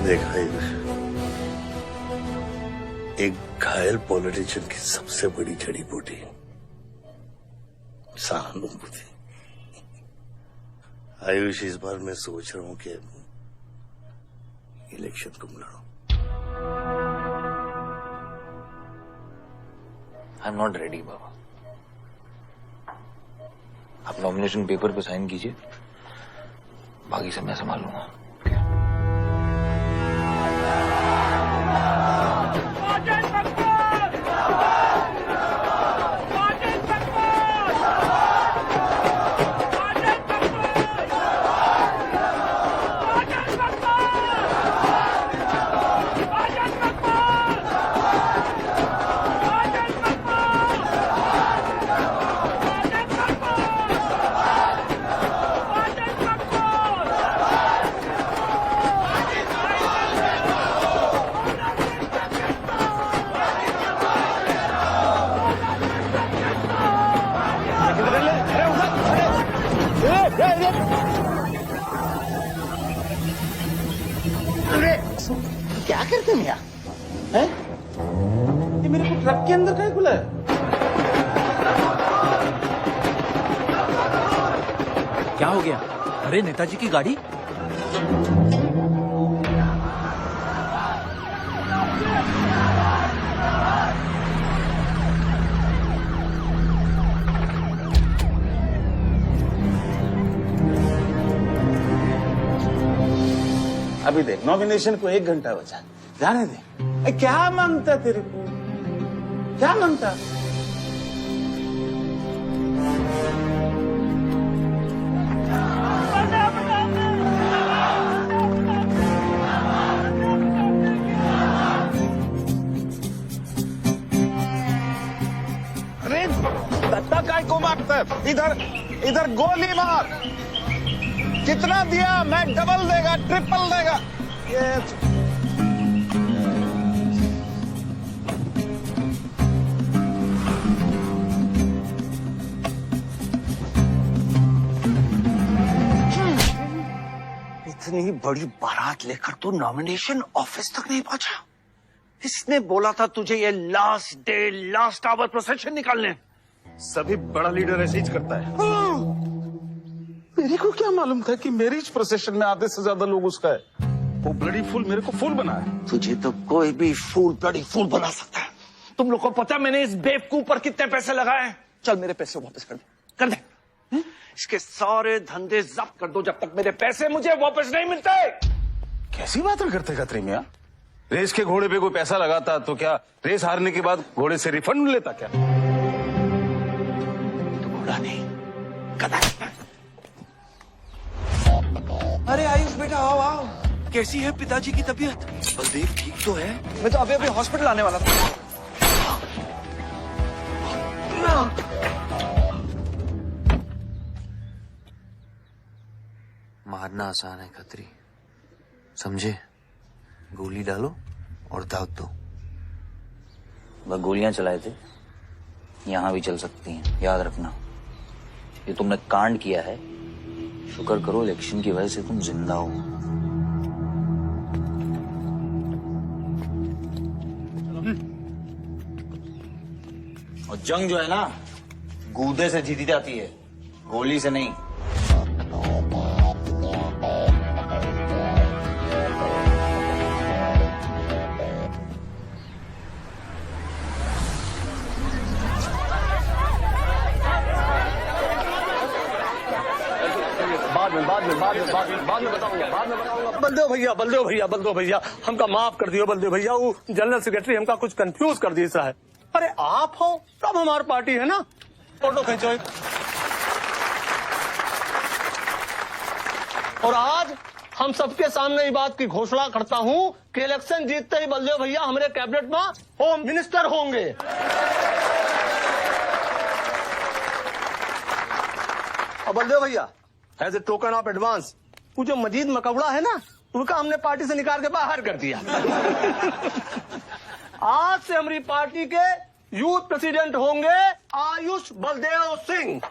देखा एक घायल पॉलिटिशियन की सबसे बड़ी जड़ी बूटी सहानुभूति। आयुष, इस बार मैं सोच रहा हूं कि इलेक्शन तुम लड़ो। आई एम नॉट रेडी बाबा। आप नॉमिनेशन पेपर पे साइन कीजिए, बाकी से मैं संभालूंगा। करते हैं मियाँ? हैं? ये मेरे को ट्रक के अंदर क्या खुला है? क्या हो गया? अरे नेताजी की गाड़ी। अभी देख, नॉमिनेशन को 1 घंटा बचा, जाने दे। क्या मांगता तेरे को? क्या मांगता? अरे दत्ता काय को मारता है? इधर गोली मार। कितना दिया? मैं डबल देगा, ट्रिपल देगा। ये इतनी बड़ी बारात लेकर तू नॉमिनेशन ऑफिस तक नहीं पहुंचा। इसने बोला था तुझे ये last day last hour procession निकालने। सभी बड़ा लीडर ऐसे ही करता है। मेरे को क्या मालूम था कि मैरिज प्रोसेशन में आधे से ज्यादा लोग उसका है। वो ब्लडी फूल मेरे को फूल बना है। तुझे तो कोई भी फूल ब्लडी फूल बना सकता है। तुम लोग को पता है मैंने इस बेवकूफ पर कितने पैसे लगाए हैं? चल मेरे पैसे वापस कर दे। इसके सारे धंधे जब्त कर दो जब तक मेरे पैसे मुझे वापस नहीं मिलते। कैसी बातें करते खत्री मियाँ? रेस के घोड़े पे कोई पैसा लगाता तो क्या रेस हारने के बाद घोड़े से रिफंड लेता क्या? तो घोड़ा नहीं, गधा। अरे आयुष बेटा, आओ आओ। कैसी है पिताजी की तबीयत? बलदेव ठीक तो है? मैं तो अभी हॉस्पिटल आने वाला था। मारना आसान है खत्री, समझे? गोली डालो और दाव दो। वह गोलियां चलाए थे, यहां भी चल सकती हैं, याद रखना। ये तुमने कांड किया है, शुक्र करो इलेक्शन की वजह से तुम जिंदा हो। और जंग जो है ना, गूदे से जीती जाती है, गोली से नहीं। बाद में बताऊंगा। बलदेव भैया हमका माफ कर दियो। बलदेव भैया, वो जनरल सेक्रेटरी हमका कुछ कंफ्यूज कर दी सा है। अरे आप हो तब हमारी पार्टी है ना। फोटो खींचो। और आज हम सबके सामने ये बात की घोषणा करता हूँ कि इलेक्शन जीतते ही बलदेव भैया हमारे कैबिनेट में होम मिनिस्टर होंगे। और बलदेव भैया, as a token of advance, वो जो मजीद मकबड़ा है ना, उनका हमने पार्टी से निकाल के बाहर कर दिया। आज से हमारी पार्टी के यूथ प्रेसिडेंट होंगे आयुष बलदेव सिंह।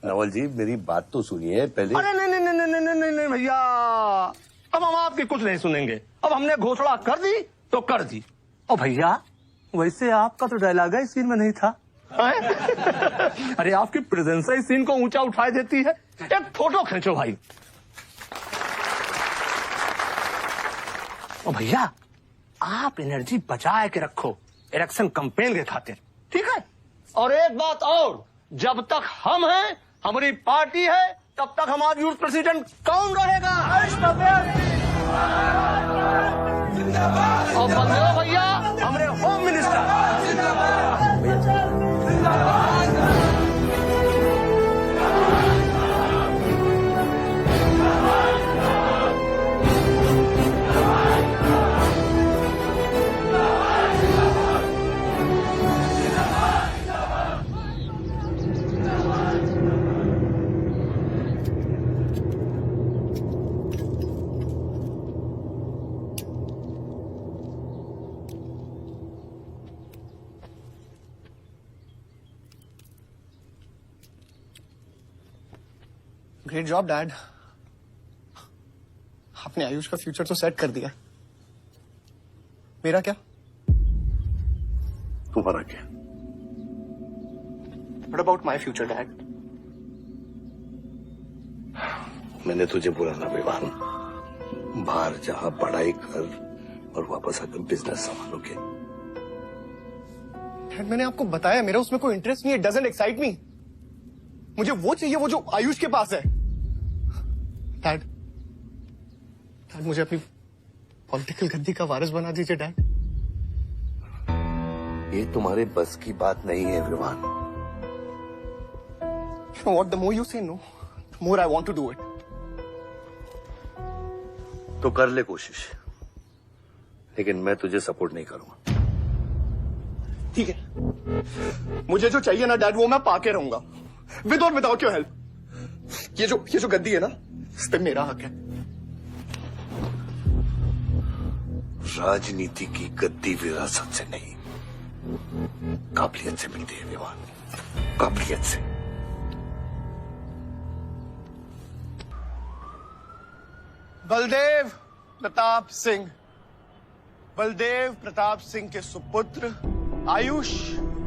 नवल जी, मेरी बात तो सुनिए पहले। अरे नहीं भैया, अब हम आपकी कुछ नहीं सुनेंगे। अब हमने घोषणा कर दी तो कर दी। और भैया, वैसे आपका तो डायलॉग इस सीन में नहीं था। अरे आपकी प्रेजेंस इस सीन को ऊंचा उठाई देती है। एक फोटो खींचो भाई। और भैया, आप एनर्जी बचाए के रखो इलेक्शन कैंपेन के खातिर, ठीक है? और एक बात और, जब तक हम हैं, हमारी पार्टी है, तब तक हमारा यूथ प्रेसिडेंट कौन रहेगा? और बलदेव भैया हमारे home minister. Great job dad. आपने आयुष का फ्यूचर तो सेट कर दिया, मेरा क्या? तुम्हारा क्या? What about my future, Dad? मैंने तुझे बोला ना विवान, बाहर जहां पढ़ाई कर और वापस आकर बिजनेस संभालोगे। डैड मैंने आपको बताया मेरा उसमें कोई इंटरेस्ट नहीं है। Doesn't excite me. मुझे वो चाहिए वो जो आयुष के पास है। डैड मुझे अपनी पॉलिटिकल गद्दी का वारिस बना दीजिए डैड। ये तुम्हारे बस की बात नहीं है Vivaan. You know what? The more you say no, the more I want to do it. तो कर ले कोशिश, लेकिन मैं तुझे सपोर्ट नहीं करूंगा। ठीक है, मुझे जो चाहिए ना डैड वो मैं पाके रहूंगा, विद और विदाउट योर हेल्प। ये जो गद्दी है ना, इस पे मेरा हक है। राजनीति की गद्दी विरासत से नहीं, काबिलियत से मिलती है विवान, काबिलियत से। बलदेव प्रताप सिंह, बलदेव प्रताप सिंह के सुपुत्र आयुष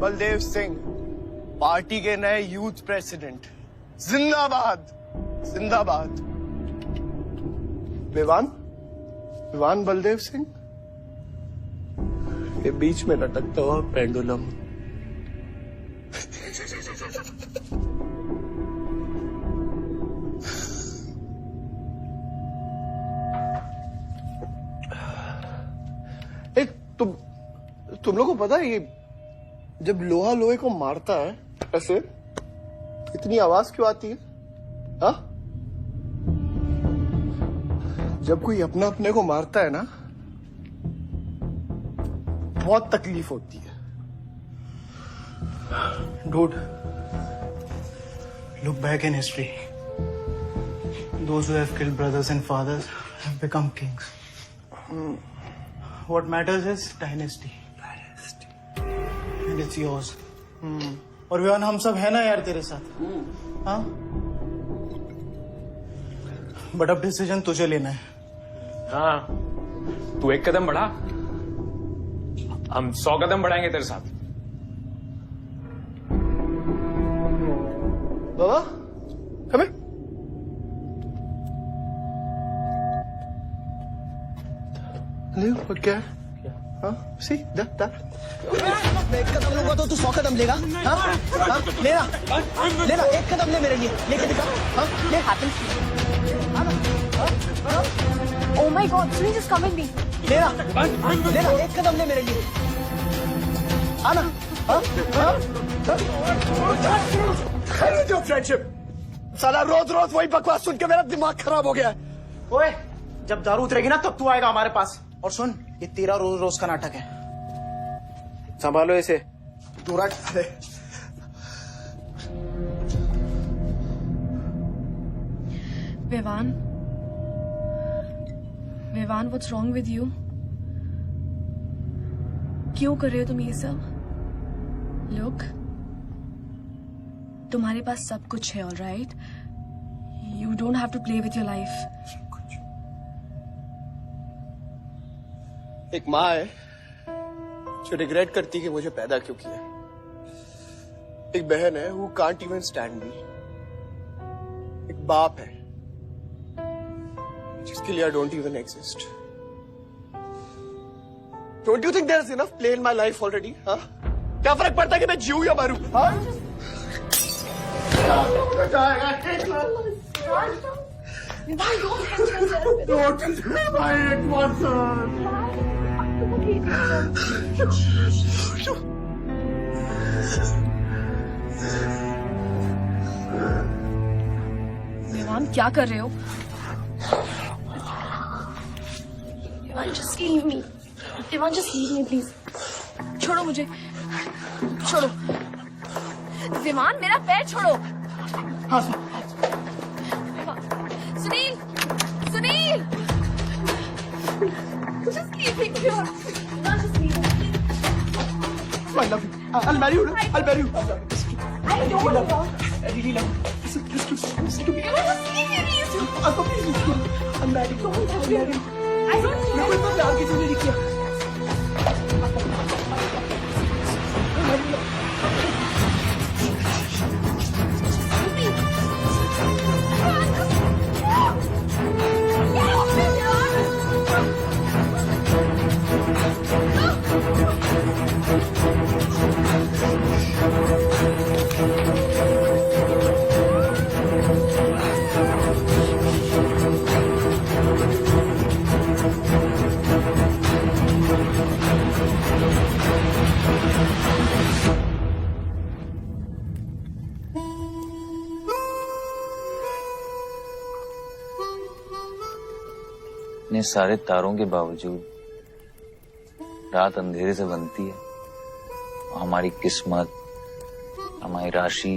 बलदेव सिंह पार्टी के नए यूथ प्रेसिडेंट। जिंदाबाद जिंदाबाद। विवान बलदेव सिंह, ये बीच में लटकता हुआ पेंडुलम। तुम लोगों को पता है ये जब लोहा लोहे को मारता है ऐसे इतनी आवाज क्यों आती है? हाँ, जब कोई अपना अपने को मारता है ना बहुत तकलीफ होती है। Dude, look back in history. Those who have killed brothers and fathers have become kings. What matters is dynasty. And it's yours. और विवान हम सब है ना यार तेरे साथ। हाँ? बट अब डिसीजन तुझे लेना है। हाँ, तू एक कदम बढ़ा, हम 100 कदम बढ़ाएंगे तेरे साथ। बाबा, come here. क्या? हाँ, see that. मैं एक कदम लूंगा तो तू 100 कदम लेगा? हाँ? हाँ? लेना, एक कदम ले मेरे लिए, लेके दिखा। हाँ? ले Oh my God, Sunil, just come with me. लेना, एक कदम ले मेरे लिए। आना, हाँ? जो फ्रेंडशिप, साला रोज वही बकवास सुन के मेरा दिमाग खराब हो गया है। ओए, जब दारू उतरेगी ना तब तू आएगा हमारे पास। और सुन, ये तेरा रोज का नाटक है, संभालो इसे। दूरा Vivaan, what's wrong with you? क्यों कर रहे हो तुम ये सब? Look, तुम्हारे पास सब कुछ है, all right? You don't have to play with your life. एक माँ है जो रिग्रेट करती कि मुझे पैदा क्यों किया। एक बहन है who can't even stand me. एक बाप है जिसके लिए I don't even exist. Don't you think there is enough play in my life already? हाँ? क्या फर्क पड़ता है कि मैं जीऊं या मरूं? हाँ? विवान, क्या कर रहे हो? Vivaan, just leave me. Vivaan, just leave me, please. छोड़ो मुझे, छोड़ो। विवान, मेरा पैर छोड़ो। हाँ, Sunil, just leave me here. Vivaan, just leave me. I love you. I'll marry you. I'll marry you. I don't love. I really love you. इतने सारे तारों के बावजूद रात अंधेरे से बनती है। हमारी किस्मत, हमारी राशि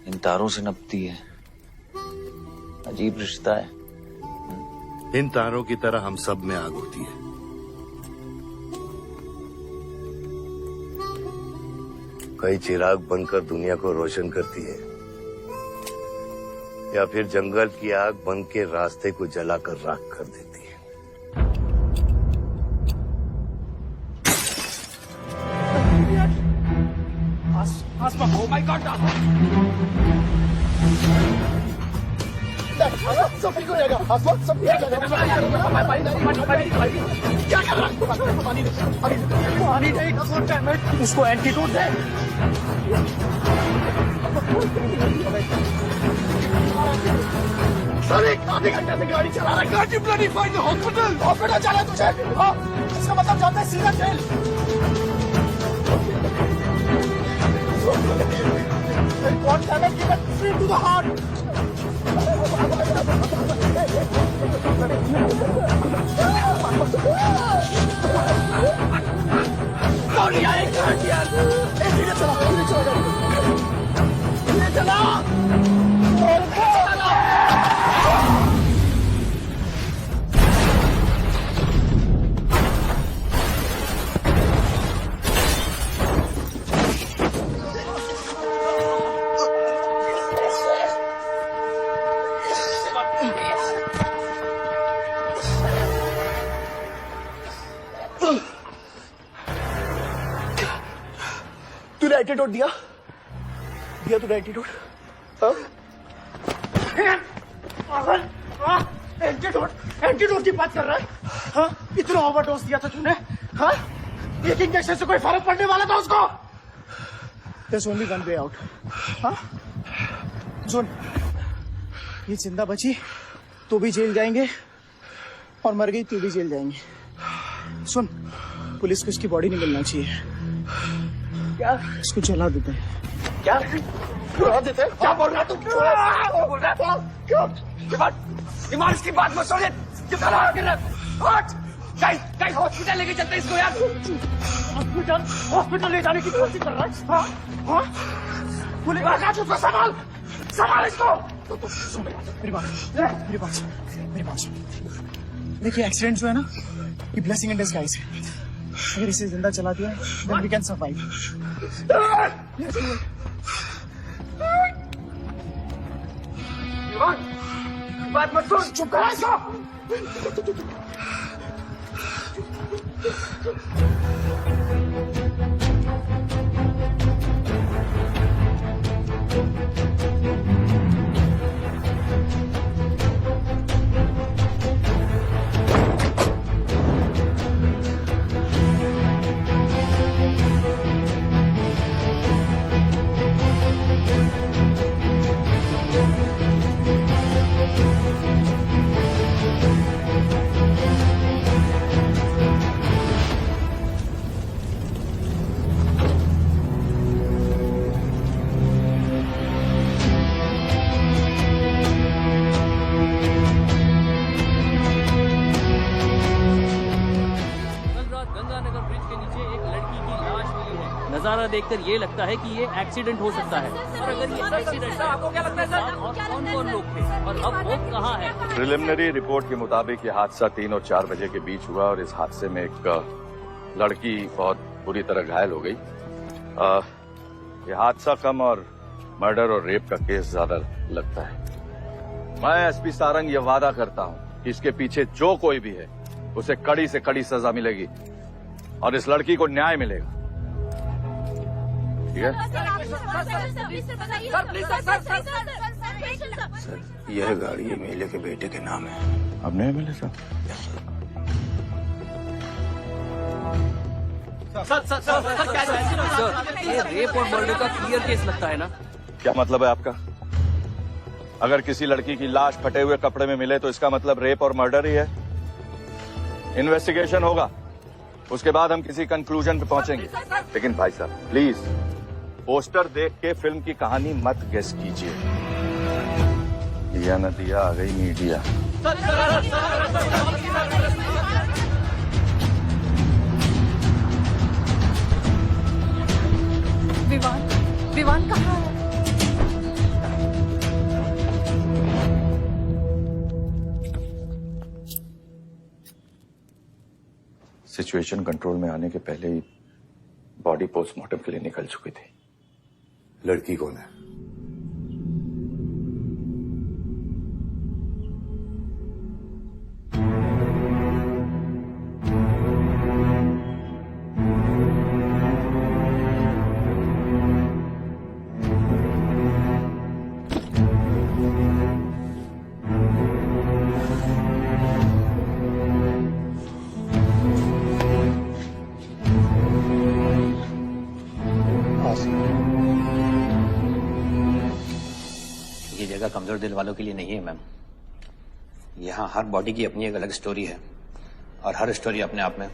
इन तारों से नपती है। अजीब रिश्ता है। इन तारों की तरह हम सब में आग होती है। कई चिराग बनकर दुनिया को रोशन करती है, या फिर जंगल की आग बन के रास्ते को जलाकर राख कर देती है। Oh my God! सब ठीक हो जाएगा। सब ठीक हो जाएगा। क्या कर रहा है? पानी नहीं, उसको एंटीडोट दे। सर आधे घंटे से गाड़ी चला रहा है। गाड़ी ब्लडी फाइंड हॉस्पिटल जाना है तुझे। हाँ, इसका मतलब जाता है सीधा jail. God damn it, give it free to the heart. कौन आएगा यार? धीरे चला, धीरे चला। तूने एंटीडोट दिया तूने एंटीडोट? एंटीडोट की बात कर रहा है? हाँ, इतना ओवरडोज दिया था तूने? हाँ, एक इंजेक्शन से कोई फर्क पड़ने वाला था उसको? There's only one way out. हाँ, सुन, ये जिंदा बची तो भी जेल जाएंगे और मर गई तो भी जेल जाएंगे। सुन, पुलिस को इसकी बॉडी नहीं मिलना चाहिए। क्या? इसको जला देते हैं। क्या? जला देते हैं? क्या बोल रहा है तू? बोल रहा है? क्यों? ईमान इसकी बात मत सुनिए। कितना लगा कर रहा है? गाइस हॉस्पिटल लेके चलते हैं इसको यार। हॉस्पिटल ले जाने की कोशिश कर रहा है? हाँ? हाँ? पुलिस का उसको संभाल इसको। सुन मेरी बात। देखिए एक्सीडेंट जो है ना, ये ब्लेसिंग इन डिस्गाइज है। अगर इसे जिंदा चला दिया then we can survive. बात मत सुन, चुप करा इसको। नजारा देखकर ये लगता है कि ये एक्सीडेंट हो सकता है। और अगर ये एक्सीडेंट है, आपको क्या लगता है सर? और कौन लोग थे और अब वो कहाँ है? प्रिलिमिनरी रिपोर्ट के मुताबिक ये हादसा 3 और 4 बजे के बीच हुआ और इस हादसे में एक लड़की बहुत बुरी तरह घायल हो गई। ये हादसा कम और मर्डर और रेप का केस ज्यादा लगता है। मैं एसपी सारंग ये वादा करता हूं कि इसके पीछे जो कोई भी है उसे कड़ी से कड़ी सजा मिलेगी और इस लड़की को न्याय मिलेगा। ठीक है? सर, यह गाड़ी एमएलए के बेटे के नाम है। आपने एमएलए साहब? सर, ये रेप और मर्डर का क्लियर केस लगता है ना? क्या मतलब है आपका? अगर किसी लड़की की लाश फटे हुए कपड़े में मिले तो इसका मतलब रेप और मर्डर ही है। इन्वेस्टिगेशन होगा, उसके बाद हम किसी कंक्लूजन पे पहुंचेंगे। लेकिन भाई साहब प्लीज पोस्टर देख के फिल्म की कहानी मत गेस कीजिए। दिया न दिया, आ गई मीडिया। विवान कहाँ है? सिचुएशन कंट्रोल में आने के पहले ही बॉडी पोस्टमार्टम के लिए निकल चुकी थी। लड़की कौन है? ये जगह कमजोर दिल वालों के लिए नहीं है मैम। यहाँ हर बॉडी की अपनी एक अलग स्टोरी है और हर स्टोरी अपने आप में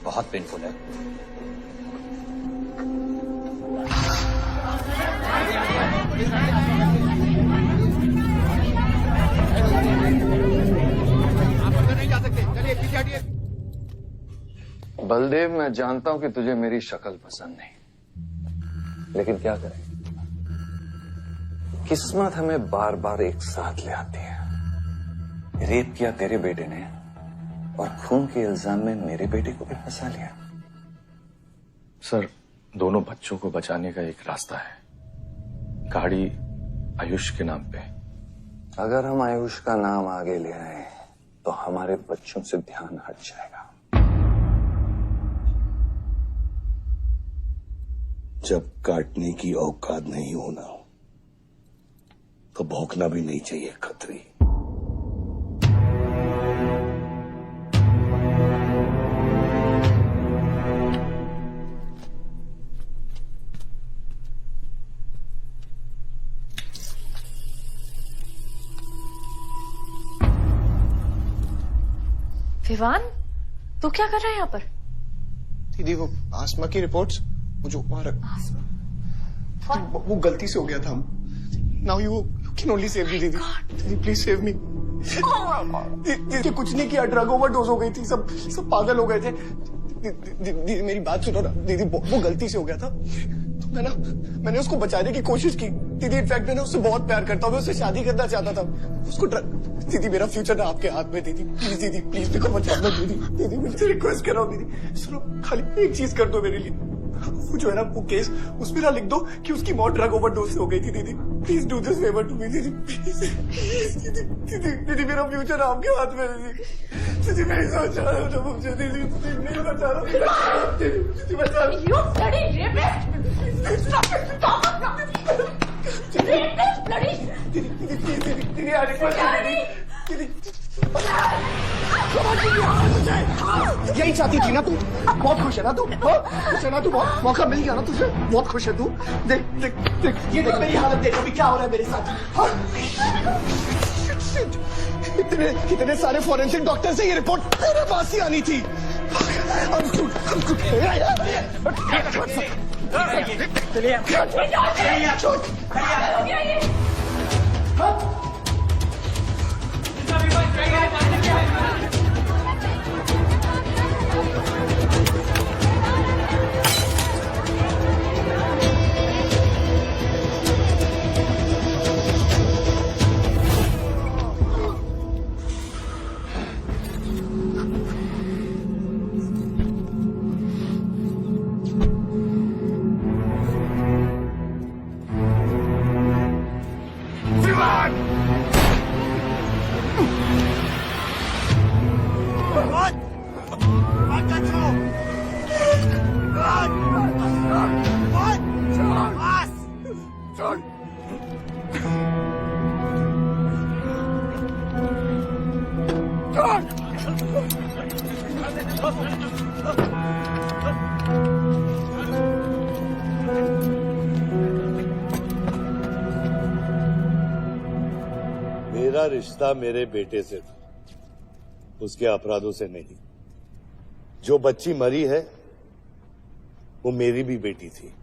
बहुत पेनफुल है। बलदेव, मैं जानता हूं कि तुझे मेरी शक्ल पसंद नहीं, लेकिन क्या करें, किस्मत हमें बार बार एक साथ ले आती है। रेप किया तेरे बेटे ने और खून के इल्जाम में मेरे बेटे को भी फंसा लिया। सर, दोनों बच्चों को बचाने का एक रास्ता है, गाड़ी आयुष के नाम पे। अगर हम आयुष का नाम आगे ले आए तो हमारे बच्चों से ध्यान हट जाएगा। जब काटने की औकात नहीं होना तो भौंकना भी नहीं चाहिए खतरी। विवान, तू क्या कर रहा है यहाँ पर? दीदी, वो आसमा की रिपोर्ट्स, वो जो वो गलती से हो गया था। Now you can only save me दीदी। दीदी प्लीज सेव मी। दीदी कुछ नहीं किया, ड्रग ओवरडोज हो गई थी, सब पागल हो गए थे। दीदी मेरी बात सुनो ना दीदी, वो गलती से हो गया था। तो मैंने उसको बचाने की कोशिश की दीदी। इनफैक्ट मैंने उससे बहुत प्यार करता हूँ, मैं उससे शादी करना चाहता था। उसको दीदी, मेरा फ्यूचर ना आपके हाथ में दीदी। प्लीज दीदी, प्लीज मेरे को बचा लो दीदी। दीदी मुझसे रिक्वेस्ट कर रहा हूँ दीदी, सुनो, खाली एक चीज कर दो मेरे लिए। वो जो है ना वो केस, उसमें ना लिख दो कि उसकी मौत ड्रग ओवरडोज से हो गई थी दीदी। Please do this favour to me दीदी, प्लीज दीदी मेरा फ्यूचर आपके हाथ में दीदी। दीदी मेरी सोच रहा हूँ मुझे दीदी, नहीं बचा रहा दीदी, बचा रहा। You bloody rapist! Stop it! Stop it! Rapist, bloody! दीदी आ दीदी यही चाहती थी ना तू? बहुत खुश है ना तू? खुश है ना तू? बहुत मौका मिल गया ना तुझे? बहुत खुश है तू? देख देख देख, ये देख मेरी हालत, देख अभी क्या हो रहा है मेरे साथ। इतने सारे फॉरेंसिक डॉक्टर से ये रिपोर्ट तेरे पास ही आनी थी। मेरा रिश्ता मेरे बेटे से था, उसके अपराधों से नहीं। जो बच्ची मरी है वो मेरी भी बेटी थी।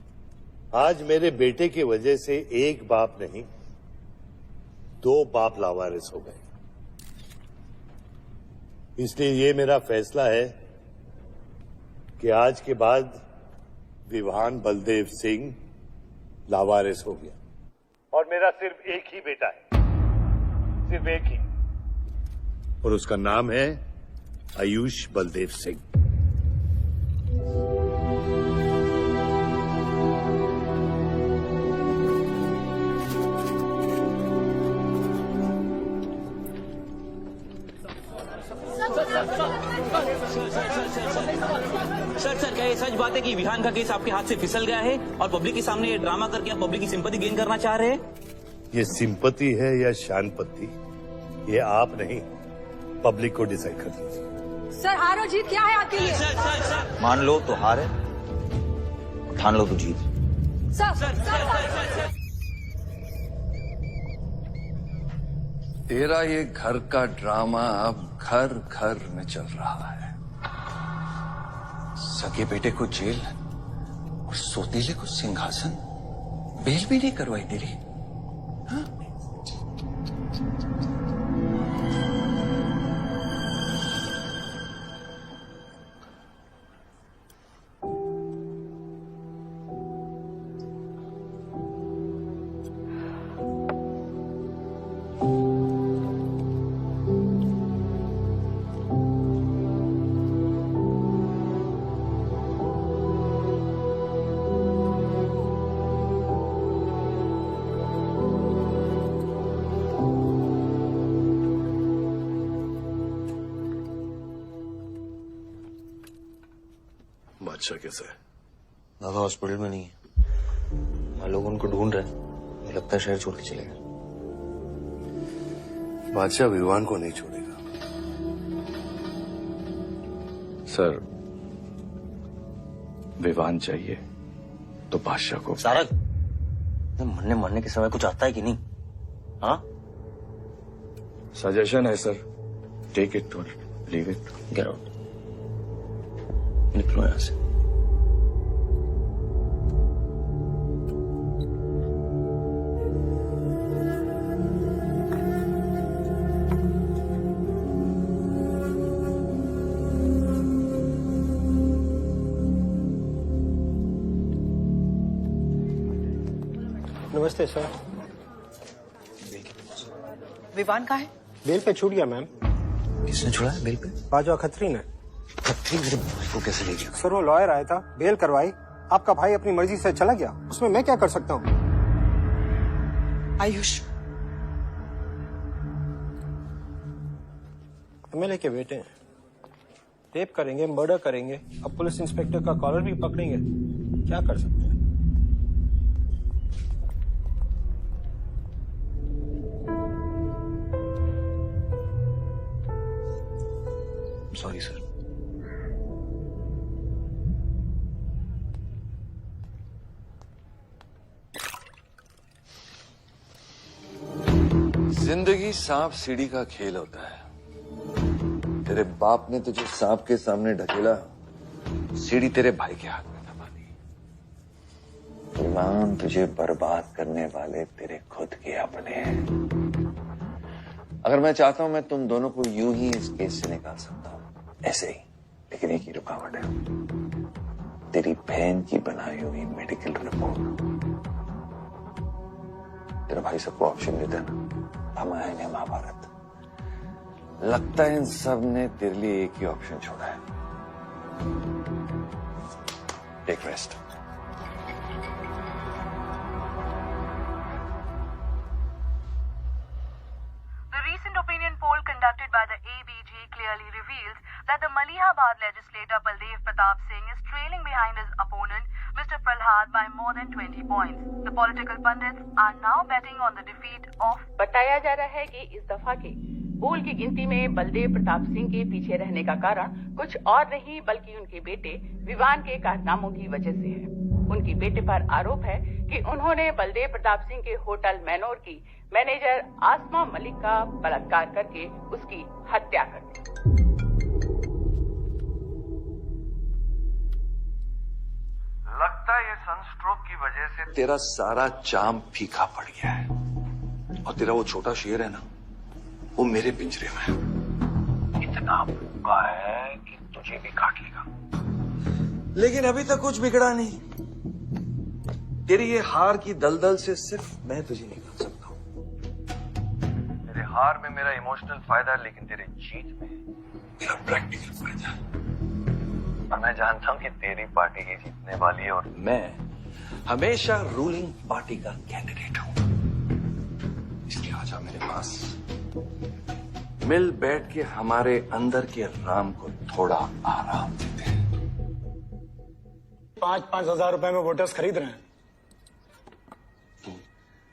आज मेरे बेटे की वजह से एक बाप नहीं, दो बाप लावारिस हो गए। इसलिए ये मेरा फैसला है कि आज के बाद विवान बलदेव सिंह लावारिस हो गया और मेरा सिर्फ एक ही बेटा है, सिर्फ एक ही, और उसका नाम है आयुष बलदेव सिंह। सर क्या ये सच बात है कि विहान का केस आपके हाथ से फिसल गया है और पब्लिक के सामने ये ड्रामा करके आप पब्लिक की सिंपैथी गेन करना चाह रहे हैं? ये सिंपत्ति है या शानपत्ति, ये आप नहीं पब्लिक को डिसाइड कर दीजिए। सर हार और जीत क्या है आपके लिए? मान लो तो हार है, ठान लो तो जीत। तेरा ये घर का ड्रामा अब घर घर में चल रहा है। सगे बेटे को जेल और सोतीले को सिंहासन, बेल भी नहीं करवाई तेरी। हाँ? बादशाह कैसा है? दादा हॉस्पिटल में नहीं है, हम लोग उनको ढूंढ रहे हैं। मुझे लगता है शहर छोड़ के चले गए। बादशाह विवान को नहीं छोड़ेगा। सर विवान चाहिए तो बादशाह को। सारंग, मरने मरने के समय कुछ आता है कि नहीं? हाँ, सजेशन है सर, टेक इट और लीव इट। गेट आउट, निकलो यहां से। नमस्ते सर। विवान कहाँ है? बेल पे छूट गया मैम। किसने छोड़ा है बेल पे? बाजवा खत्री ने। खत्री मेरे भाई को कैसे ले गया? सर वो लॉयर आया था, बेल करवाई, आपका भाई अपनी मर्जी से चला गया, उसमें मैं क्या कर सकता हूँ? आयुष एमएलए के बेटे हैं, रेप करेंगे, मर्डर करेंगे, अब पुलिस इंस्पेक्टर का कॉलर भी पकड़ेंगे, क्या कर सकते हैं? Sorry sir. जिंदगी सांप सीढ़ी का खेल होता है। तेरे बाप ने तुझे सांप के सामने ढकेला, सीढ़ी तेरे भाई के हाथ में दबा दी। विवान तुझे बर्बाद करने वाले तेरे खुद के अपने हैं। अगर मैं चाहता हूं मैं तुम दोनों को यूं ही इस केस से निकाल सकता हूं, ऐसे ही, लेकिन एक ही रुकावट है, तेरी बहन की बनाई हुई मेडिकल रिपोर्ट। तेरा भाई सबको ऑप्शन देता है ना, रामायण या महाभारत। लगता है इन सब ने तेरे लिए एक ही ऑप्शन छोड़ा है, take rest. conducted by the ABG clearly reveals that the Malihabad legislator Baldev Pratap Singh is trailing behind his opponent, Mr. Prahlad, by more than 20 points. The political pundits are now betting on the defeat of... बताया जा रहा है कि इस दफा के पोल की गिनती में बलदेव प्रताप सिंह के पीछे रहने का कारण कुछ और नहीं बल्कि उनके बेटे विवान के कारनामों की वजह से है। उनके बेटे पर आरोप है कि उन्होंने बलदेव प्रताप सिंह के होटल मैनोर की मैनेजर आसमा मलिक का बलात्कार करके उसकी हत्या कर दी। लगता है ये सनस्ट्रोक की वजह से तेरा सारा चाम फीका पड़ गया है और तेरा वो छोटा शेर है ना, वो मेरे पिंजरे में है। इतना भूखा है कि तुझे भी काट लेगा। लेकिन अभी तक कुछ बिगड़ा नहीं। तेरी ये हार की दलदल से सिर्फ मैं तुझे निकाल सकता हूँ। तेरे हार में मेरा इमोशनल फायदा है, लेकिन तेरे जीत में मेरा प्रैक्टिकल फायदा है। और मैं जानता हूँ कि तेरी पार्टी ही जीतने वाली है और मैं हमेशा रूलिंग पार्टी का कैंडिडेट हूँ। इसलिए आजा मेरे पास, मिल बैठ के हमारे अंदर के राम को थोड़ा आराम देते हैं। 5-5 हजार रुपए में वोटर्स खरीद रहे हैं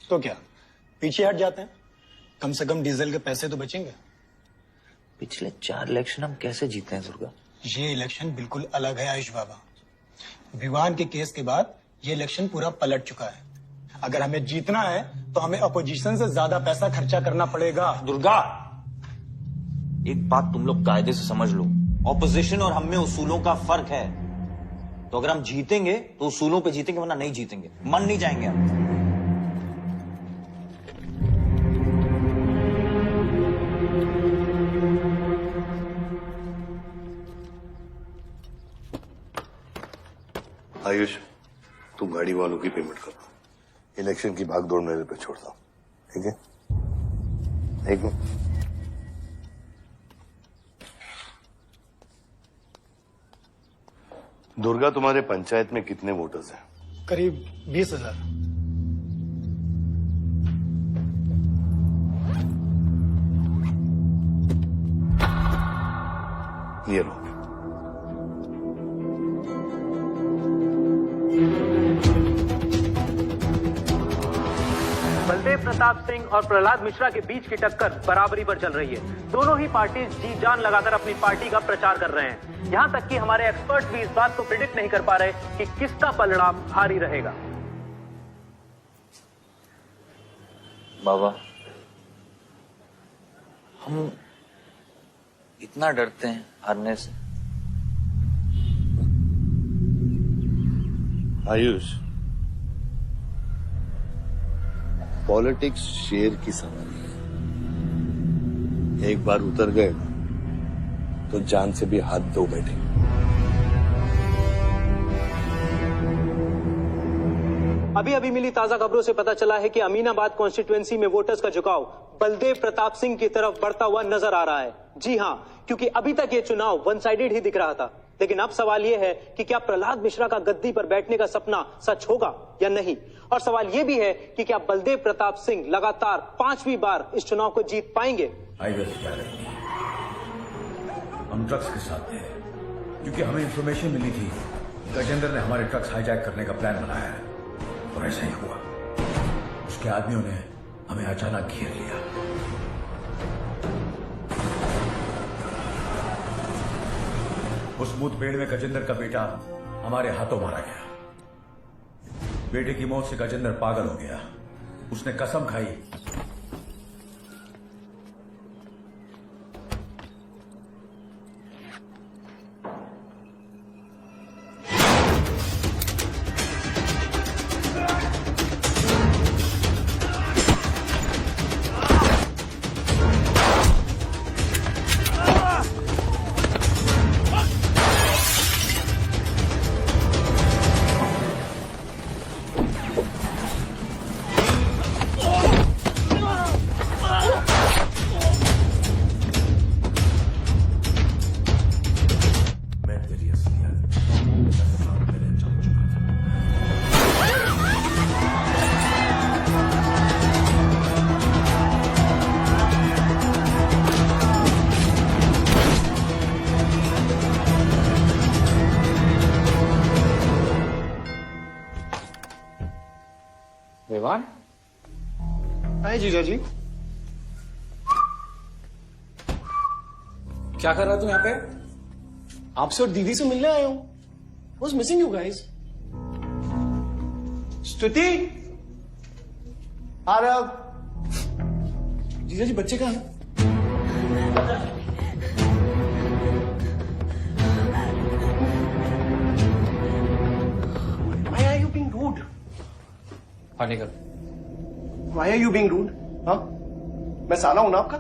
तो क्या पीछे हट जाते हैं? कम से कम डीजल के पैसे तो बचेंगे। पिछले 4 इलेक्शन हम कैसे जीते हैं दुर्गा? ये इलेक्शन बिल्कुल अलग है आयुष बाबा। विवान के केस के बाद ये इलेक्शन पूरा पलट चुका है। अगर हमें जीतना है तो हमें अपोजिशन से ज्यादा पैसा खर्चा करना पड़ेगा। दुर्गा, एक बात तुम लोग कायदे से समझ लो, ऑपोजिशन और हम में उसूलों का फर्क है। तो अगर हम जीतेंगे तो उसूलों पे जीतेंगे, वरना नहीं जीतेंगे, मन नहीं जाएंगे हम। आयुष, तुम गाड़ी वालों की पेमेंट करो। इलेक्शन की भागदौड़ मेरे पे छोड़ता हूं, ठीक है? एक मिनट। दुर्गा, तुम्हारे पंचायत में कितने वोटर्स हैं? करीब 20,000। ये लो। बलदेव प्रताप सिंह और प्रहलाद मिश्रा के बीच की टक्कर बराबरी पर चल रही है। दोनों ही पार्टी जी जान लगाकर अपनी पार्टी का प्रचार कर रहे हैं। यहां तक कि हमारे एक्सपर्ट भी इस बात को प्रिडिक्ट नहीं कर पा रहे कि किसका परिणाम भारी रहेगा। बाबा, हम इतना डरते हैं हारने से। आयुष, पॉलिटिक्स शेर की सवारी है। एक बार उतर गए तो जान से भी हाथ धो बैठे। अभी मिली ताजा खबरों से पता चला है कि अमीनाबाद कॉन्स्टिट्यूएंसी में वोटर्स का झुकाव बलदेव प्रताप सिंह की तरफ बढ़ता हुआ नजर आ रहा है। जी हां, क्योंकि अभी तक ये चुनाव वन साइडेड ही दिख रहा था। लेकिन अब सवाल ये है कि क्या प्रहलाद मिश्रा का गद्दी पर बैठने का सपना सच होगा या नहीं। और सवाल ये भी है कि क्या बलदेव प्रताप सिंह लगातार 5वीं बार इस चुनाव को जीत पाएंगे। हम ट्रक्स के साथ थे क्योंकि हमें इंफॉर्मेशन मिली थी गजेंद्र ने हमारे ट्रक्स हाईजैक करने का प्लान बनाया है, और ऐसा ही हुआ। उसके आदमियों ने हमें अचानक घेर लिया। उस मुठभेड़ में गजेंद्र का बेटा हमारे हाथों मारा गया। बेटे की मौत से गजेंद्र पागल हो गया। उसने कसम खाई हाय जीजा जी। क्या कर रहा तू यहाँ पे? आपसे और दीदी से मिलने आया हूँ। Was missing you guys. स्तुति, आरव, जीजा जी बच्चे कहाँ हैं? Why are you being rude? हाँ निकल। Why are you being rude? हाँ? मैं साला हूं ना आपका?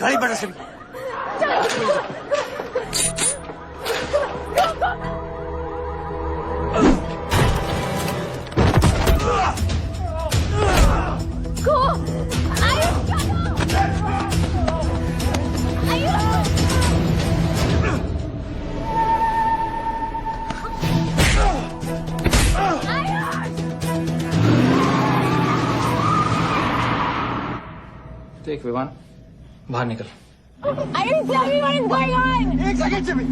गाड़ी बढ़ा सभी। देख विवान, बाहर निकल। I didn't tell me what is going on. एक सेकंड से भी।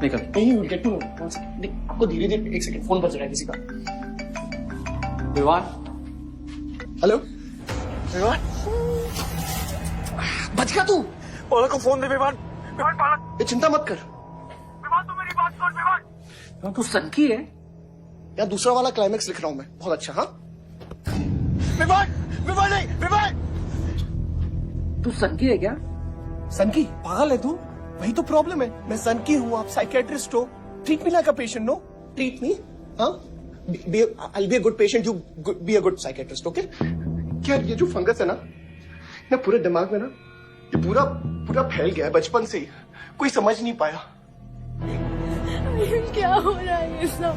निकल। नहीं, you'll get to know. One second. नहीं, आपको धीरे धीरे एक सेकंड फोन बज रहा है किसी का। विवान। हेलो विवान, बच गया तू? पलक को फोन दे विवान। विवान पलक, ये चिंता मत कर। विवान तू मेरी बात सुन विवान। तू सनकी है? यार दूसरा वाला क्लाइमेक्स लिख रहा हूं मैं, बहुत अच्छा। हाँ विवान, विवान नहीं, विवान। तू सनकी है क्या? सनकी? पागल है तू? वही तो प्रॉब्लम है। मैं सनकी हूँ, आप साइकेट्रिस्ट हो। Treat me like a patient, no? Treat me, हाँ? I'll be a good patient, you be a good psychiatrist, okay? क्या ये जो फंगस है ना पूरे दिमाग में ना, ये पूरा पूरा फैल गया है बचपन से ही। कोई समझ नहीं पाया। क्या हो रहा है ये सब?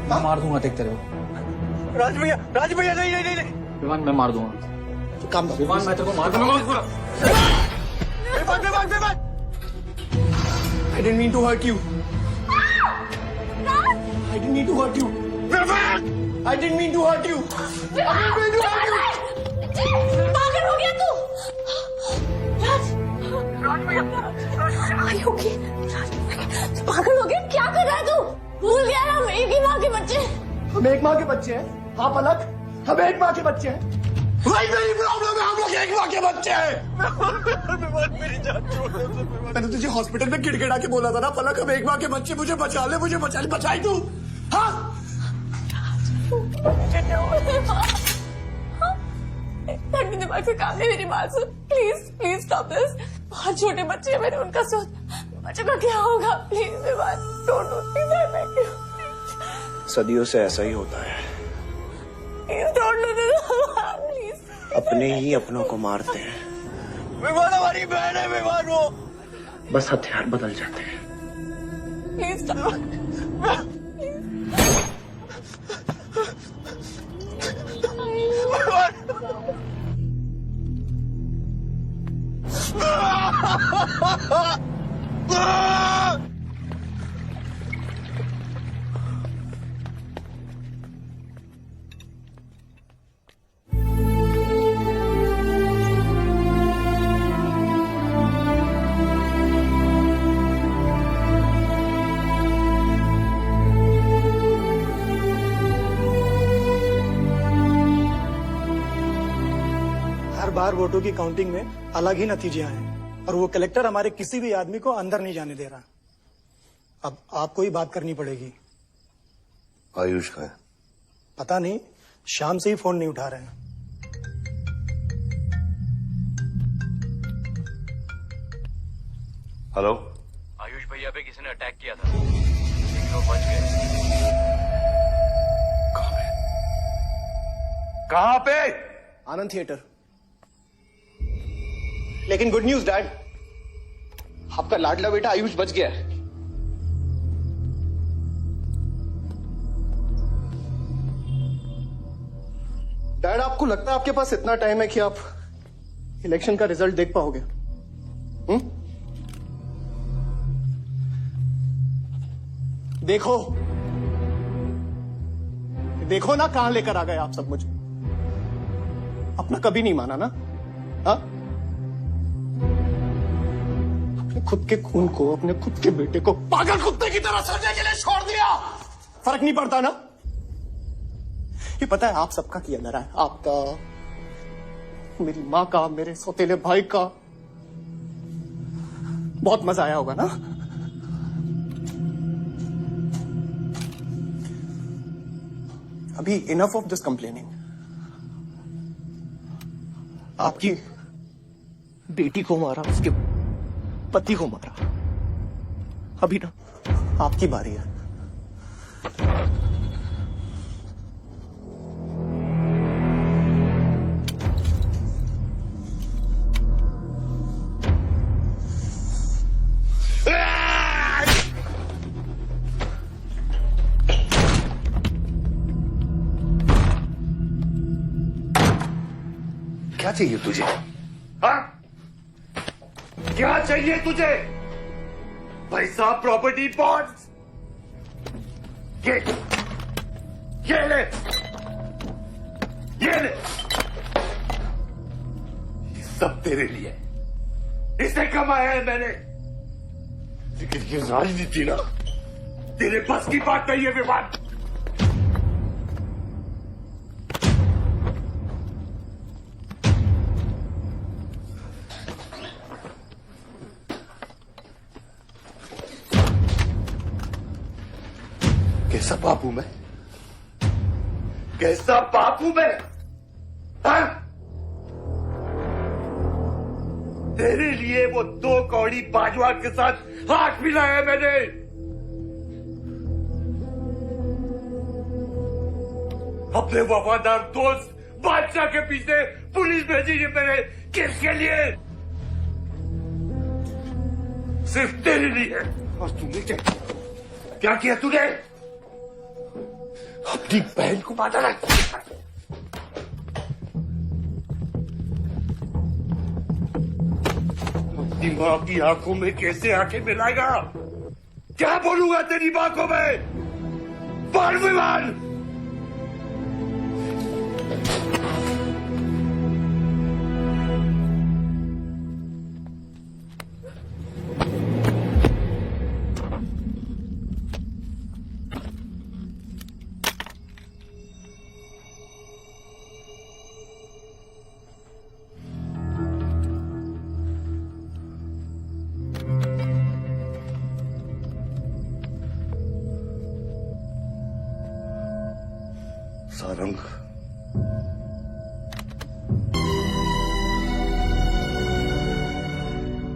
मैं मार दूंगा देख तेरे को। राज भैया नहीं नहीं नहीं। विवान मैं मार दूंगा। काम दो विवान, मैं तेरे को मार दूंगा। Vivaan, I didn't mean to hurt you. I didn't mean to hurt you. I didn't mean to hurt you. पागल हो गया तू? राज भैया, Are you okay? पागल हो गया? क्या कर रहा है तू? भूल गया हम एक ही माँ के बच्चे। हम एक माँ के बच्चे हैं। हाँ पलक, हम एक माँ के बच्चे हैं। भाई मेरी प्रॉब्लम है, हम लोग एक माँ के बच्चे हैं। मेरी जान छोड़ दे। मैंने तुझे हॉस्पिटल में गिड़गिड़ा के बोला था ना पलक, हम एक माँ के बच्चे, मुझे बचा ले, बचाई तू। हाँ दिमाग से काम नहीं, मेरी बात सुन प्लीज स्टॉप दिस। बहुत छोटे बच्चे हैं मेरे, उनका सोच बच्चों का क्या होगा? प्लीज मेरी बात don't do this, I beg you. सदियों से ऐसा ही होता है, please don't do this please. अपने ही अपनों को मारते हैं। विवान हमारी बहन है विवान, वो बस हथियार बदल जाते हैं। Please stop. बार वोटों की काउंटिंग में अलग ही नतीजे आए और वो कलेक्टर हमारे किसी भी आदमी को अंदर नहीं जाने दे रहा। अब आपको ही बात करनी पड़ेगी। आयुष का है? पता नहीं, शाम से ही फोन नहीं उठा रहे हैं। हेलो, आयुष भैया पे किसी ने अटैक किया था, लेकिन वो बच गए। कहाँ पे? आनंद थिएटर। लेकिन गुड न्यूज डैड, आपका लाडला बेटा आयुष बच गया है। डैड, आपको लगता है आपके पास इतना टाइम है कि आप इलेक्शन का रिजल्ट देख पाओगे? देखो देखो ना, कहां लेकर आ गए आप सब मुझे। अपना कभी नहीं माना ना, हा? अपने खुद के खून को, अपने खुद के बेटे को पागल कुत्ते की तरह सड़ने के लिए छोड़ दिया। फर्क नहीं पड़ता ना? ये पता है आप सबका किया धरा है, आपका, मेरी माँ का, मेरे सौतेले भाई का। बहुत मजा आया होगा ना? अभी इनफ ऑफ दिस कंप्लेनिंग। आपकी बेटी को मारा, उसके पति को मारा, अभी ना आपकी बारी है। क्या चाहिए तुझे? हाँ? क्या चाहिए तुझे? पैसा, प्रॉपर्टी, बॉन्ड्स? ये ले, ये ले। ये सब तेरे लिए, इसे कमाया है मैंने। लेकिन ये राजनीति ना, तेरे बस की बात नहीं है विवान। कैसा बाप हूं मैं? कैसा बाप हूं मैं? हाँ? तेरे लिए वो 2 कौड़ी बाजवा के साथ हाथ मिलाया मैंने। अपने वफादार दोस्त बादशाह के पीछे पुलिस भेजी है मैंने। किसके लिए? सिर्फ तेरे लिए। और तूने क्या किया तूने? अपनी बहन को मारा ना। अपनी मां की आंखों में कैसे आंखें मिलाएगा? क्या बोलूंगा तेरी मां को मैं? बोल विमान। सारंग,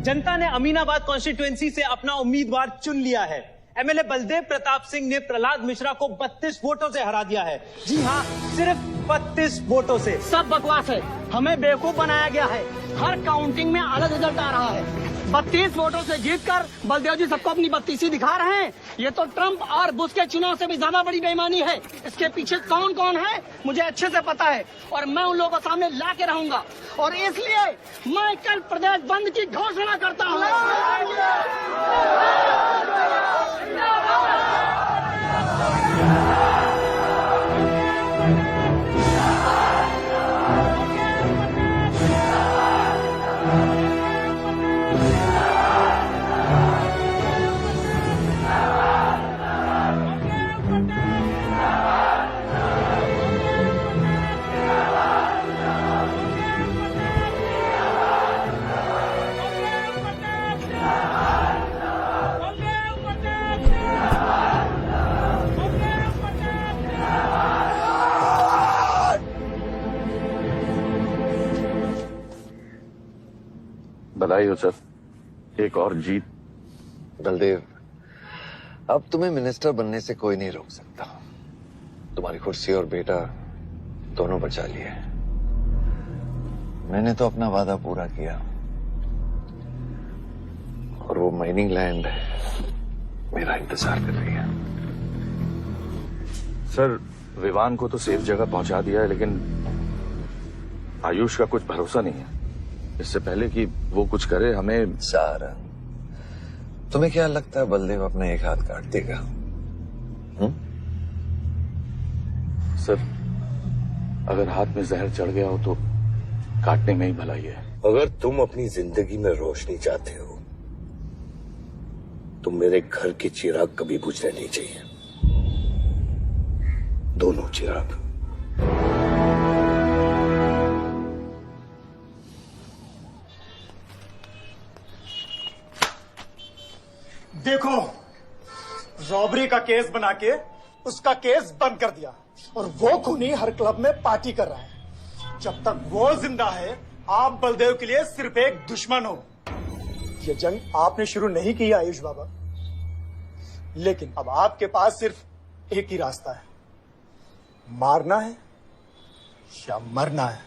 जनता ने अमीनाबाद कॉन्स्टिट्यूएंसी से अपना उम्मीदवार चुन लिया है। एमएलए बलदेव प्रताप सिंह ने प्रहलाद मिश्रा को 32 वोटों से हरा दिया है। जी हाँ, सिर्फ 32 वोटों से। सब बकवास है, हमें बेवकूफ बनाया गया है। हर काउंटिंग में अलग रिजल्ट आ रहा है। 32 वोटों से जीतकर बलदेव जी सबको अपनी बत्तीसी दिखा रहे हैं। ये तो ट्रंप और बुश के चुनाव से भी ज्यादा बड़ी बेईमानी है। इसके पीछे कौन कौन है मुझे अच्छे से पता है और मैं उन लोगों के सामने ला के रहूंगा। और इसलिए मैं कल प्रदेश बंद की घोषणा करता हूँ। बधाई हो सर, एक और जीत। बलदेव, अब तुम्हें मिनिस्टर बनने से कोई नहीं रोक सकता। तुम्हारी कुर्सी और बेटा दोनों बचा लिए। मैंने तो अपना वादा पूरा किया और वो माइनिंग लैंड मेरा इंतजार कर रही है। सर, विवान को तो सेफ जगह पहुंचा दिया है, लेकिन आयुष का कुछ भरोसा नहीं है। इससे पहले कि वो कुछ करे हमें। सारा, तुम्हें क्या लगता है बलदेव अपना एक हाथ काट देगा? सर, अगर हाथ में जहर चढ़ गया हो तो काटने में ही भलाई है। अगर तुम अपनी जिंदगी में रोशनी चाहते हो तो मेरे घर के चिराग कभी बुझने नहीं चाहिए, दोनों चिराग। देखो, रॉबरी का केस बना के उसका केस बंद कर दिया और वो खूनी हर क्लब में पार्टी कर रहा है। जब तक वो जिंदा है आप बलदेव के लिए सिर्फ एक दुश्मन हो। ये जंग आपने शुरू नहीं की आयुष बाबा, लेकिन अब आपके पास सिर्फ एक ही रास्ता है, मारना है या मरना है।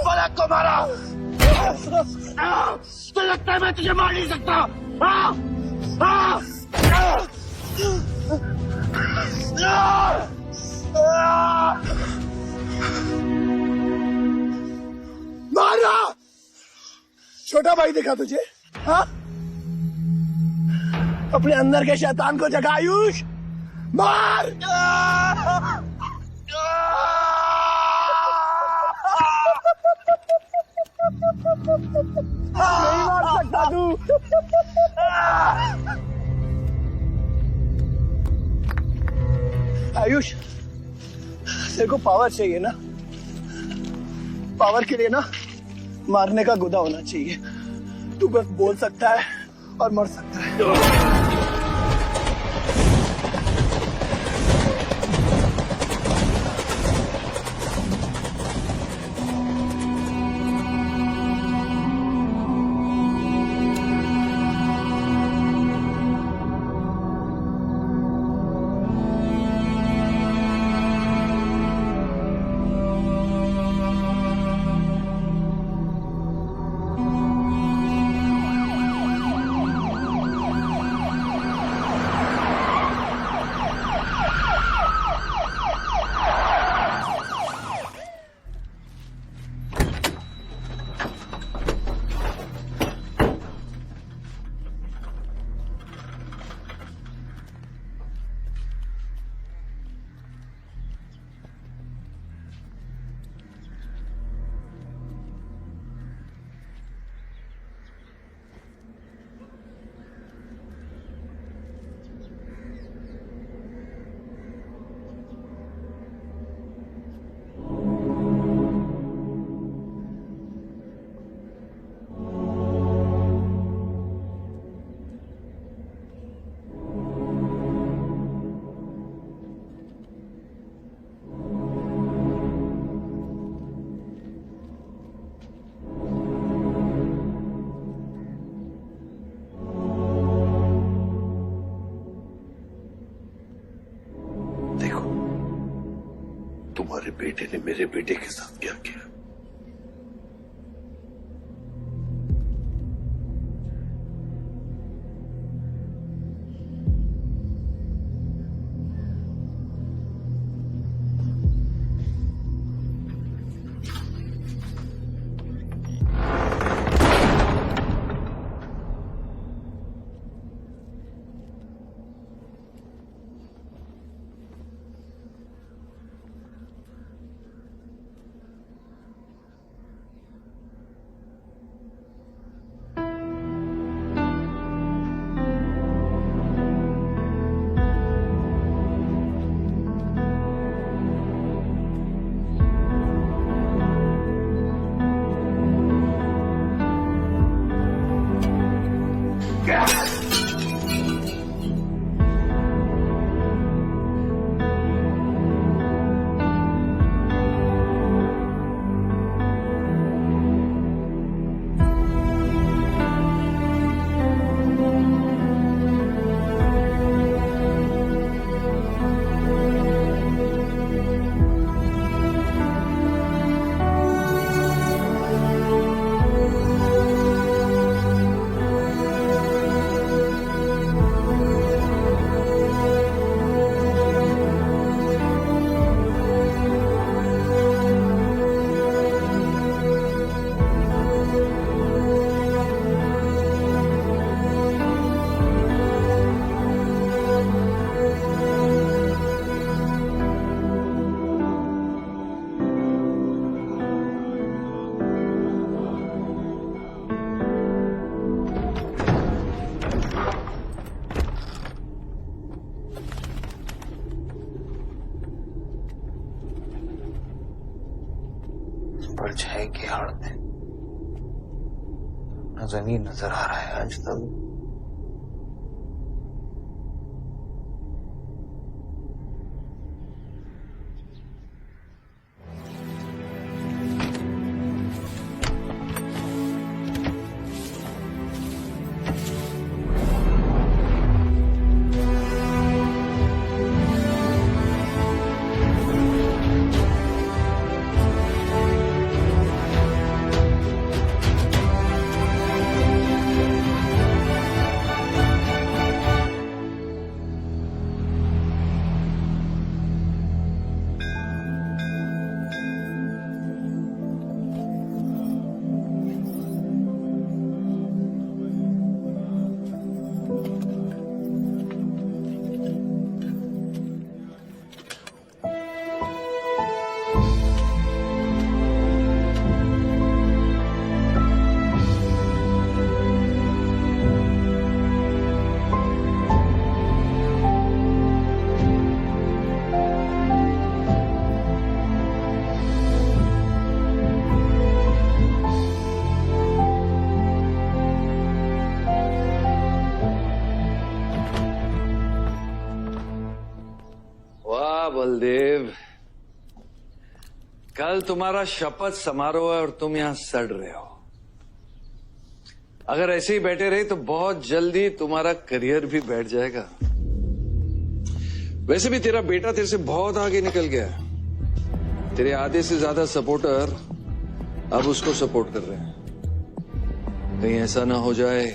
पलक को मारा। तो लगता है मैं तुझे मार नहीं सकता। मारा। छोटा भाई दिखा तुझे? हाँ, अपने अंदर के शैतान को जगा आयुष, मार। नहीं मार सकता तू। आयुष, तेरे को पावर चाहिए ना? पावर के लिए ना मारने का गुदा होना चाहिए। तू बस बोल सकता है और मर सकता है। तुम्हारे बेटे ने मेरे बेटे के साथ क्या किया। परछाई की आड़ में न जमीन नजर आ रहा है आज तक। बलदेव, कल तुम्हारा शपथ समारोह है और तुम यहां सड़ रहे हो। अगर ऐसे ही बैठे रहे तो बहुत जल्दी तुम्हारा करियर भी बैठ जाएगा। वैसे भी तेरा बेटा तेरे से बहुत आगे निकल गया है। तेरे आधे से ज्यादा सपोर्टर अब उसको सपोर्ट कर रहे हैं। कहीं ऐसा ना हो जाए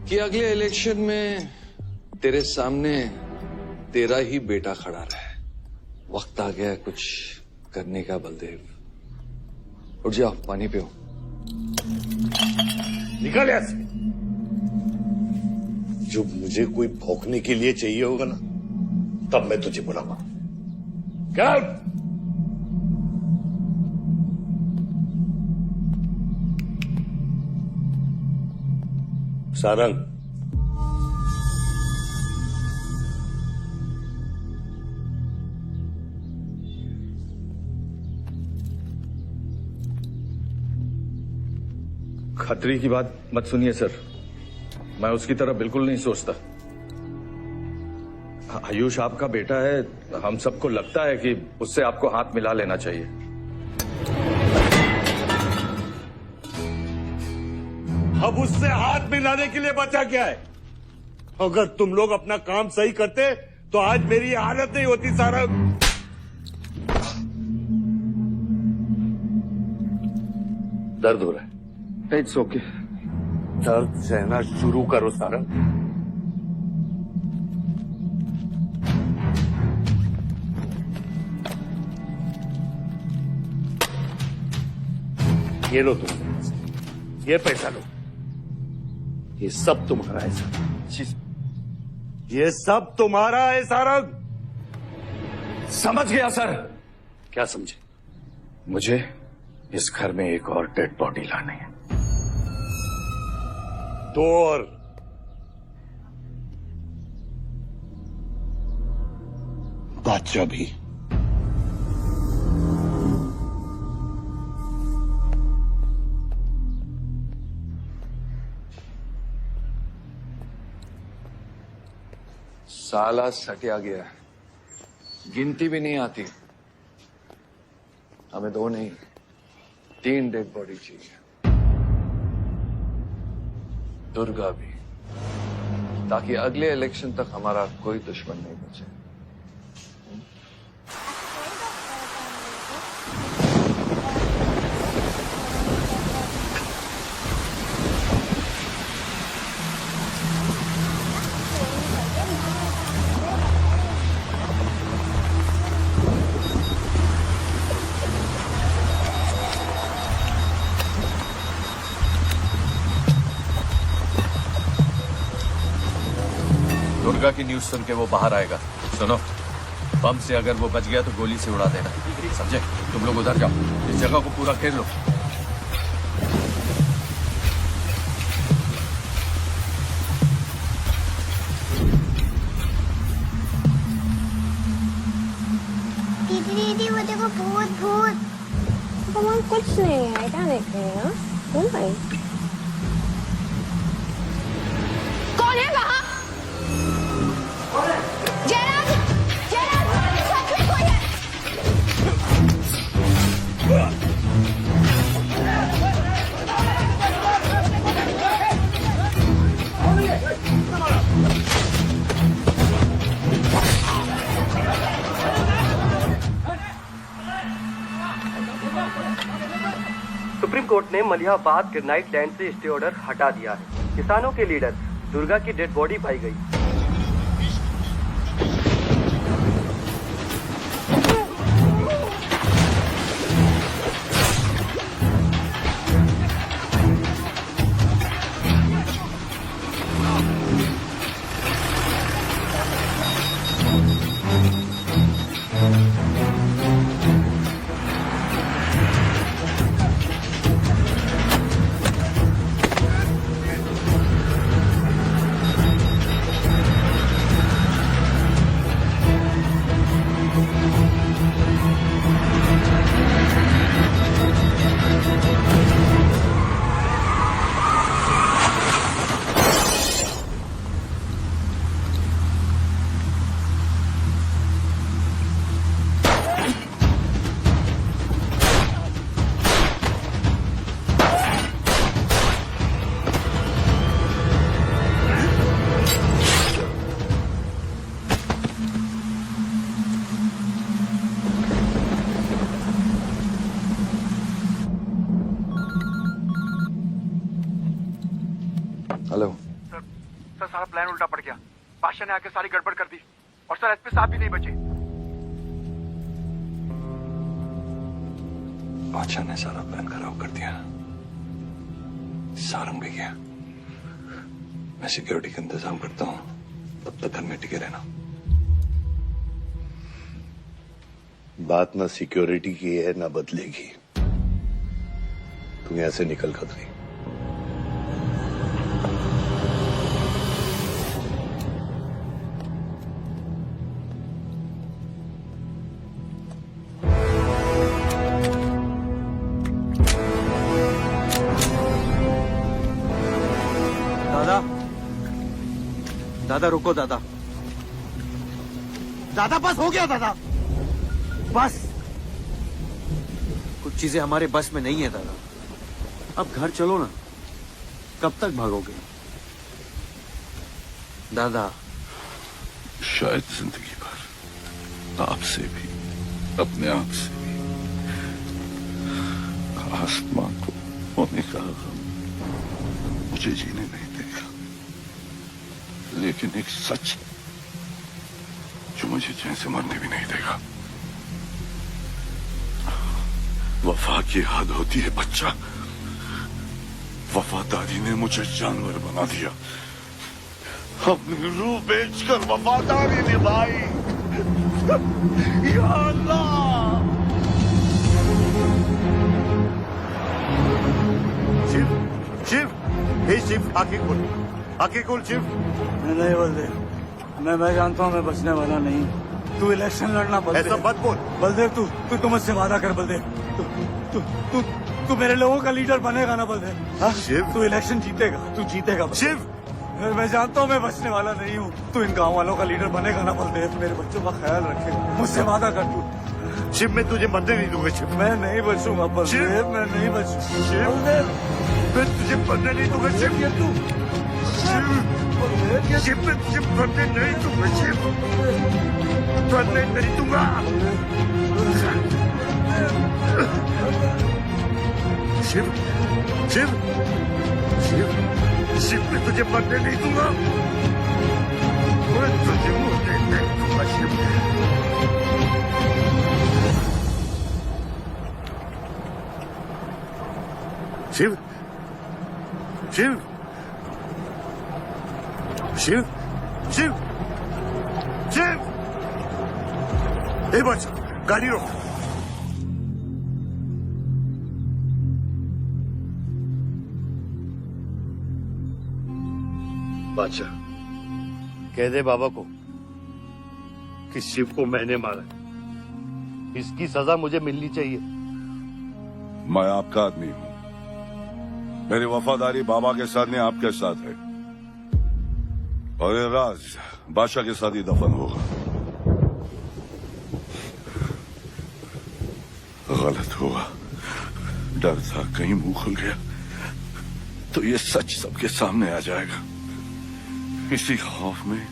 कि अगले इलेक्शन में तेरे सामने तेरा ही बेटा खड़ा रहे। वक्त आ गया कुछ करने का बलदेव। उठ जाओ, पानी पियो। निकल यहाँ से। जब मुझे कोई भौंकने के लिए चाहिए होगा ना, तब मैं तुझे बुलाऊंगा। क्या? सारंग, खतरी की बात मत सुनिए सर, मैं उसकी तरह बिल्कुल नहीं सोचता। आयुष आपका बेटा है, हम सबको लगता है कि उससे आपको हाथ मिला लेना चाहिए। अब उससे हाथ मिलाने के लिए बचा क्या है? अगर तुम लोग अपना काम सही करते तो आज मेरी हालत नहीं होती सारंग। दर्द हो रहा है? It's okay. दर्द सहना शुरू करो सारंग। ये लो तुम, ये पैसा लो, ये सब तुम्हारा है सारंग, ये सब तुम्हारा है सारंग। समझ गया सर। क्या समझे? मुझे इस घर में एक और डेड बॉडी लानी है। 2 और। बादशाह भी। साला सटिया गया है, गिनती भी नहीं आती। हमें 2 नहीं 3 डेड बॉडी चाहिए, दुर्गा भी, ताकि अगले इलेक्शन तक हमारा कोई दुश्मन नहीं बचे। दुर्गा की न्यूज सुन के वो बाहर आएगा। सुनो, बम से अगर वो बच गया तो गोली से उड़ा देना, समझे? तुम लोग उधर जाओ, इस जगह को पूरा घेर लो। दीदी दीदी वो देखो भूत भूत। भगवान कुछ नहीं है, क्या देख रही है? कौन है? कौन है वहाँ? जयराज, जयराज, सच में कोई है? सुप्रीम कोर्ट ने मलिहाबाद ग्रेनाइट लैंड से स्टे ऑर्डर हटा दिया है। किसानों के लीडर दुर्गा की डेड बॉडी पाई गई। हेलो सर, सारा प्लान उल्टा पड़ गया। बादशाह ने आके सारी गड़बड़ कर दी और सर एसपी साहब भी नहीं बचे। बादशाह ने सारा प्लान खराब कर दिया। सारंग भी गया। मैं सिक्योरिटी का इंतजाम करता हूँ, तब तक घर में टिके रहना। बात ना सिक्योरिटी की है ना बदलेगी। तू यहां से निकल खतरी। दादा, दादा रुको दादा। दादा बस हो गया दादा, बस। कुछ चीजें हमारे बस में नहीं है दादा। अब घर चलो ना, कब तक भागोगे दादा? शायद जिंदगी भर आपसे भी, अपने आप से भी, आसमां को होने का मुझे जीने नहीं देगा, लेकिन एक सच जो मुझे चैन से मरने भी नहीं देगा। वफा की हद होती है बच्चा। वफादारी ने मुझे जानवर बना दिया। अपनी रूह बेचकर वफादारी निभाई। या अल्लाह। शिव, शिव, हे शिव, आंखें खोल, आंखें खोल शिव। नहीं बलदेव, मैं जानता हूँ मैं बचने वाला नहीं। तू इलेक्शन लड़ना बलदेव। ऐसा मत बोल बलदेव। तू मुझसे वादा कर बलदेव। तू मेरे लोगों का लीडर बनेगा ना बलदेव? शिव, तू इलेक्शन जीतेगा, तू जीतेगा शिव। मैं जानता हूँ मैं बचने वाला नहीं हूँ। तू इन गाँव वालों का लीडर बनेगा ना बलदेव? मेरे बच्चों का ख्याल रखेगा, मुझसे वादा कर तू। शिव, मैं तुझे मरने नहीं दूंगा शिव। मैं नहीं बचूंगा बलदेव, मैं नहीं बचूंगा शिव। मैं तुझे मरने नहीं दूंगा शिव। तू शिव, मैं तुझे मरने नहीं दूंगा शिव। मरने नहीं दूंगा। शिव, शिव, शिव, शिव, मैं तुझे मरने नहीं दूंगा। मैं तुझे मरने नहीं दूंगा शिव। शिव, शिव, शिव, शिव, शिव। ए बच, गाड़ी रोक। बादशाह, कह दे बाबा को कि शिव को मैंने मारा। इसकी सजा मुझे मिलनी चाहिए। मैं आपका आदमी हूँ। मेरी वफादारी बाबा के साथ नहीं, आपके साथ है। और ये राज बादशाह के साथ ही दफन होगा। गलत हुआ, डर था कहीं मुंह खुल गया तो ये सच सबके सामने आ जाएगा। इसी खौफ में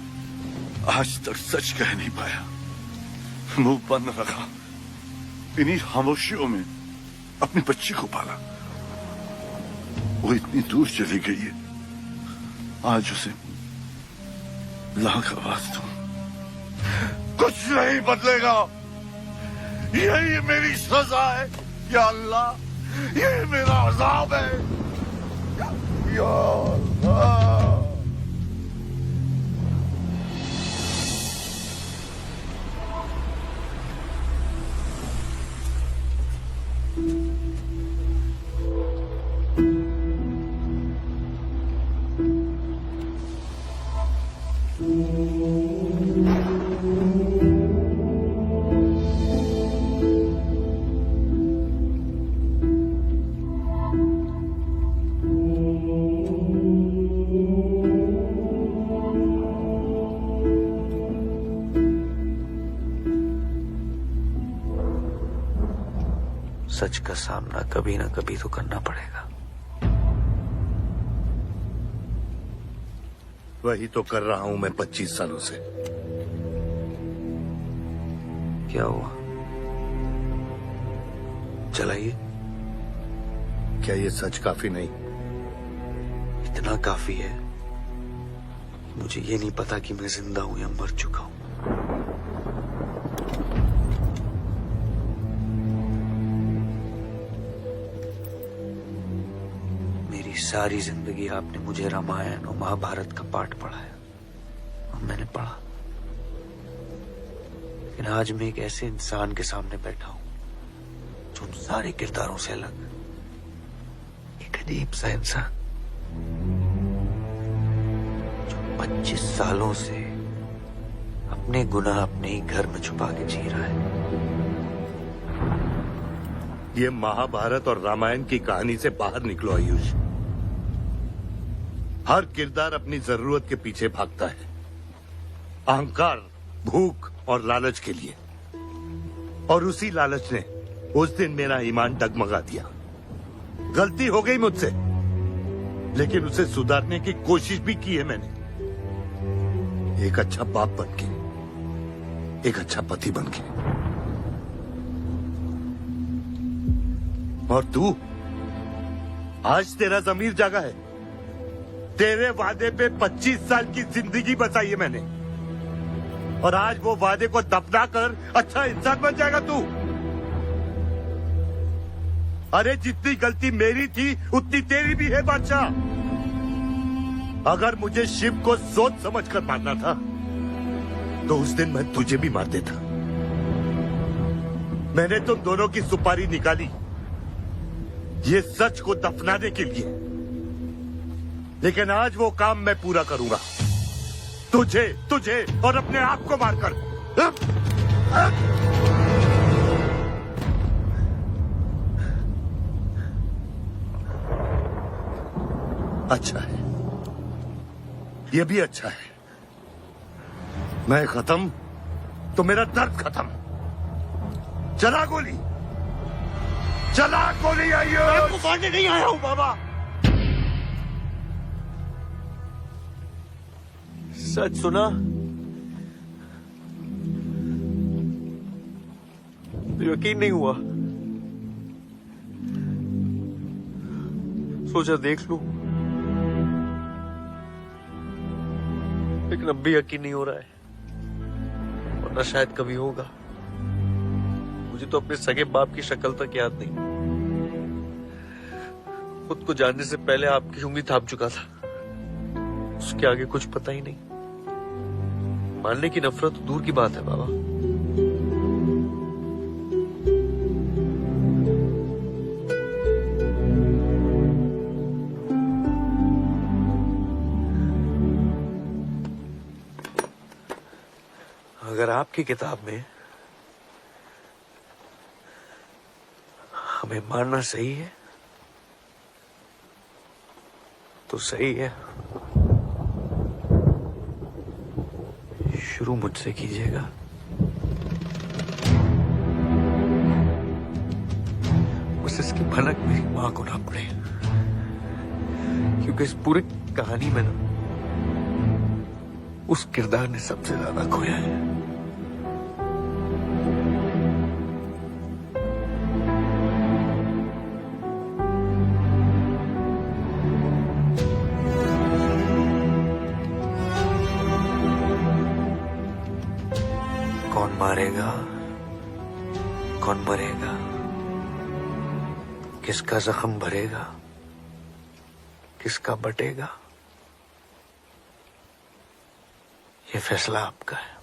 आज तक सच कह नहीं पाया, मुंह बंद रखा। इन्हीं खामोशियों में अपनी बच्ची को पाला। वो इतनी दूर चली गई है, आज उसे लाख आवाज दूं, कुछ नहीं बदलेगा। यही मेरी सजा है या अल्लाह, यही मेरा अज़ाब है या अल्लाह। सच का सामना कभी ना कभी तो करना पड़ेगा। वही तो कर रहा हूं मैं 25 सालों से। क्या हुआ? चलाइए। क्या ये सच काफी नहीं? इतना काफी है। मुझे ये नहीं पता कि मैं जिंदा हूं या मर चुका हूं। मेरी सारी जिंदगी आपने मुझे रामायण और महाभारत का पाठ पढ़ाया और मैंने पढ़ा, लेकिन आज मैं एक ऐसे इंसान के सामने बैठा हूं जो उन सारे किरदारों से अलग, एक अजीब सा इंसान जो 25 सालों से अपने गुनाह अपने ही घर में छुपा के जी रहा है। ये महाभारत और रामायण की कहानी से बाहर निकलो आयुष। हर किरदार अपनी जरूरत के पीछे भागता है, अहंकार, भूख और लालच के लिए। और उसी लालच ने उस दिन मेरा ईमान डगमगा दिया। गलती हो गई मुझसे, लेकिन उसे सुधारने की कोशिश भी की है मैंने। एक अच्छा बाप बन के, एक अच्छा पति बन के। और तू आज तेरा जमीर जागा है। तेरे वादे पे 25 साल की जिंदगी बचाई है मैंने, और आज वो वादे को दफना कर अच्छा इंसान बन जाएगा तू। अरे जितनी गलती मेरी थी उतनी तेरी भी है बादशाह। अगर मुझे शिव को सोच समझ कर मारना था तो उस दिन मैं तुझे भी मार देता। मैंने तुम दोनों की सुपारी निकाली ये सच को दफनाने के लिए, लेकिन आज वो काम मैं पूरा करूंगा, तुझे तुझे और अपने आप को मारकर। अच्छा है, ये भी अच्छा है। मैं खत्म तो मेरा दर्द खत्म। चला गोली, चला गोली। आइयो, मैं आपको मारने नहीं आया हूं बाबा। सच सुना? यकीन नहीं हुआ, सोचा देख लूं, लेकिन अब भी यकीन नहीं हो रहा है, वरना शायद कभी होगा। मुझे तो अपने सगे बाप की शक्ल तक याद नहीं। खुद को जानने से पहले आपकी उंगली थाप चुका था, उसके आगे कुछ पता ही नहीं। मानने की नफरत तो दूर की बात है बाबा। अगर आपकी किताब में हमें मारना सही है तो सही है। शुरू मुझसे कीजिएगा। बस इसकी भनक मेरी मां को ना पड़े, क्योंकि इस पूरी कहानी में ना उस किरदार ने सबसे ज्यादा खोया है। कौन मारेगा, कौन मरेगा, किसका जख्म भरेगा, किसका बटेगा, ये फैसला आपका है।